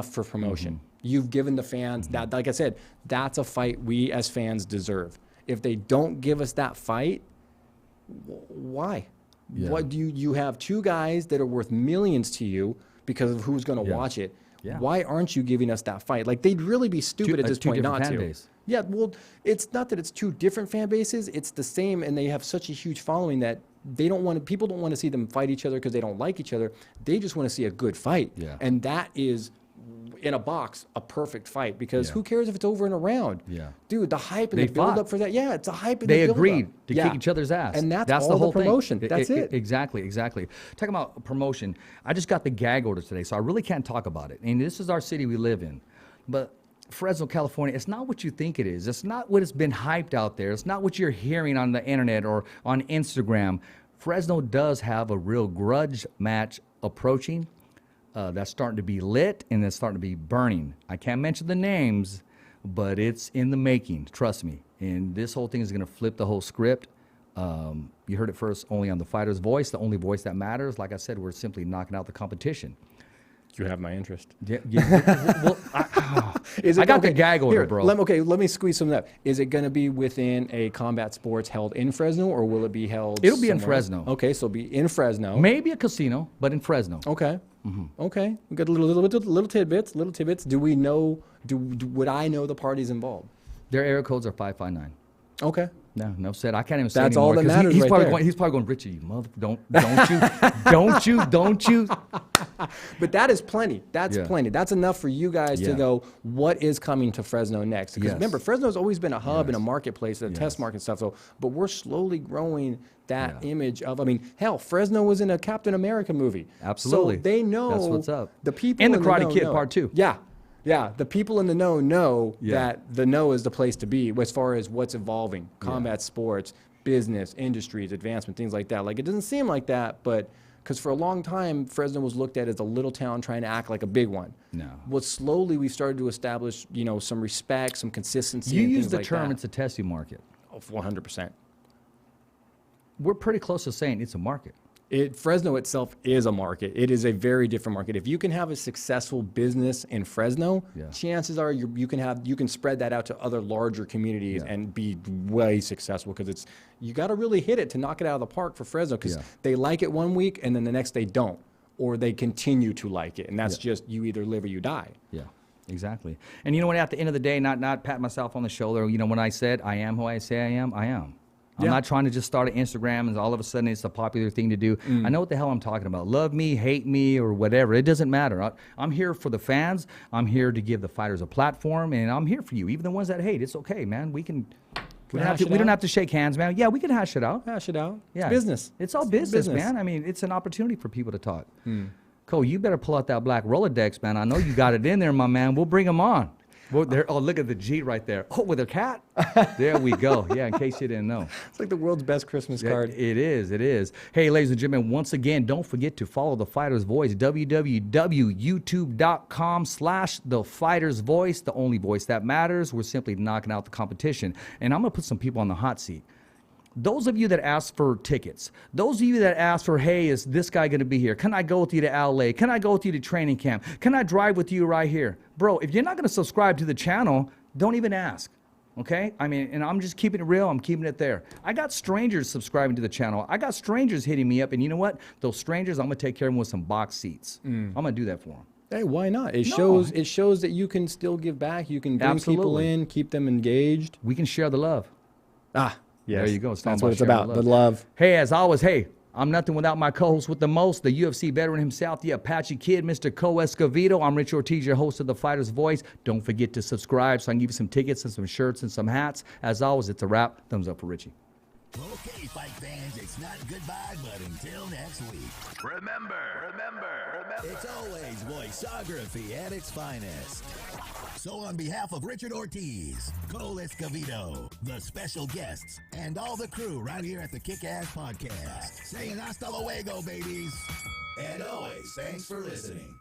for promotion. Mm-hmm. You've given the fans that, like I said, that's a fight we as fans deserve. If they don't give us that fight, why? Yeah. What do you have 2 guys that are worth millions to you because of who's going to Yeah. watch it? Yeah. Why aren't you giving us that fight? Like they'd really be stupid at this two point different not fan to. base. Yeah, well, it's not that it's 2 different fan bases. It's the same, and they have such a huge following that people don't want to see them fight each other because they don't like each other. They just want to see a good fight. Yeah. And that is, in a box a perfect fight because Yeah. who cares if it's over in a round? Yeah. Dude, the hype and They the build fought. up for that. Yeah, it's a hype and They the build agreed up. to Yeah. kick each other's ass. And that's the all whole the promotion. thing. That's it. Exactly. Talking about promotion, I just got the gag order today, so I really can't talk about it. And this is our city we live in. But Fresno, California, it's not what you think it is. It's not what has been hyped out there. It's not what you're hearing on the internet or on Instagram. Fresno does have a real grudge match approaching. That's starting to be lit and it's starting to be burning. I can't mention the names, but it's in the making. Trust me. And this whole thing is going to flip the whole script. You heard it first only on the Fighter's Voice, the only voice that matters. Like I said, we're simply knocking out the competition. You have my interest. Well, Is it, I got the okay, gag order, here, bro. Let me squeeze some of that. Is it going to be within a combat sports held in Fresno, or will it be held? It'll be in somewhere else? Fresno. Okay, so it'll be in Fresno. Maybe a casino, but in Fresno. Okay. Okay. We got little tidbits. Do we know? Would I know the parties involved? Their area codes are 559. Okay. No, no said. I can't even say That's anymore, all that 'cause matters he's right probably there. going. He's probably going. Richie, you mother, don't you, don't you. But that is plenty. That's Yeah. plenty. That's enough for you guys to Yeah. go, what is coming to Fresno next? Because Yes. remember, Fresno's always been a hub and a Yes. marketplace, a Yes. test market and stuff. So, but we're slowly growing that Yeah. image of, I mean, hell, Fresno was in a Captain America movie. Absolutely. So they know. That's what's up. The people And the in Karate know Kid know. Part 2. Yeah. Yeah. The people in the know Yeah. that the know is the place to be as far as what's evolving. Combat sports, business, industries, advancement, things like that. Like, it doesn't seem like that, but because for a long time, Fresno was looked at as a little town trying to act like a big one. No. Well, slowly we started to establish, some respect, some consistency. You and use things the like term that. it's a testing market. Oh, 100%. We're pretty close to saying it's a market. Fresno itself is a market. It is a very different market. If you can have a successful business in Fresno, Yeah. chances are you can spread that out to other larger communities and be way successful because you got to really hit it to knock it out of the park for Fresno because Yeah. they like it one week and then the next they don't, or they continue to like it, and that's Yeah. just you either live or you die. Yeah, exactly. And you know what? At the end of the day, not pat myself on the shoulder. You know, when I said I am who I say I am, I am. I'm Yeah. not trying to just start an Instagram and all of a sudden it's a popular thing to do. I know what the hell I'm talking about. Love me, hate me, or whatever. It doesn't matter. I'm here for the fans. I'm here to give the fighters a platform, and I'm here for you. Even the ones that hate, it's okay, man. We don't hash it don't out. have to shake hands, man. Yeah, we can hash it out. Hash it out. Yeah, It's business. It's all business, man. I mean, it's an opportunity for people to talk. Cole, you better pull out that black Rolodex, man. I know you got it in there, my man. We'll bring them on. Well, oh, look at the G right there. Oh, with a cat? There we go. Yeah, in case you didn't know. It's like the world's best Christmas card. It is. It is. Hey, ladies and gentlemen, once again, don't forget to follow The Fighter's Voice, www.youtube.com/The Fighter's Voice, the only voice that matters. We're simply knocking out the competition. And I'm going to put some people on the hot seat. Those of you that ask for tickets, those of you that ask for, hey, is this guy going to be here? Can I go with you to LA? Can I go with you to training camp? Can I drive with you right here? Bro, if you're not going to subscribe to the channel, don't even ask. Okay? I mean, and I'm just keeping it real. I'm keeping it there. I got strangers subscribing to the channel. I got strangers hitting me up. And you know what? Those strangers, I'm going to take care of them with some box seats. I'm going to do that for them. Hey, why not? It No. shows that you can still give back. You can bring people Absolutely. in, keep them engaged. We can share the love. Ah, yes. There you go. It's That's talking what it's sharing about. The love. Hey, as always, hey, I'm nothing without my co-host with the most, the UFC veteran himself, the Apache Kid, Mr. Co Escovedo. I'm Rich Ortiz, your host of The Fighter's Voice. Don't forget to subscribe so I can give you some tickets and some shirts and some hats. As always, it's a wrap. Thumbs up for Richie. Okay, fight fans, it's not goodbye, but until next week. Remember. It's always voiceography at its finest. So on behalf of Richard Ortiz, Cole Escovedo, the special guests, and all the crew right here at the Kick-Ass Podcast, saying hasta luego, babies. And always, thanks for listening.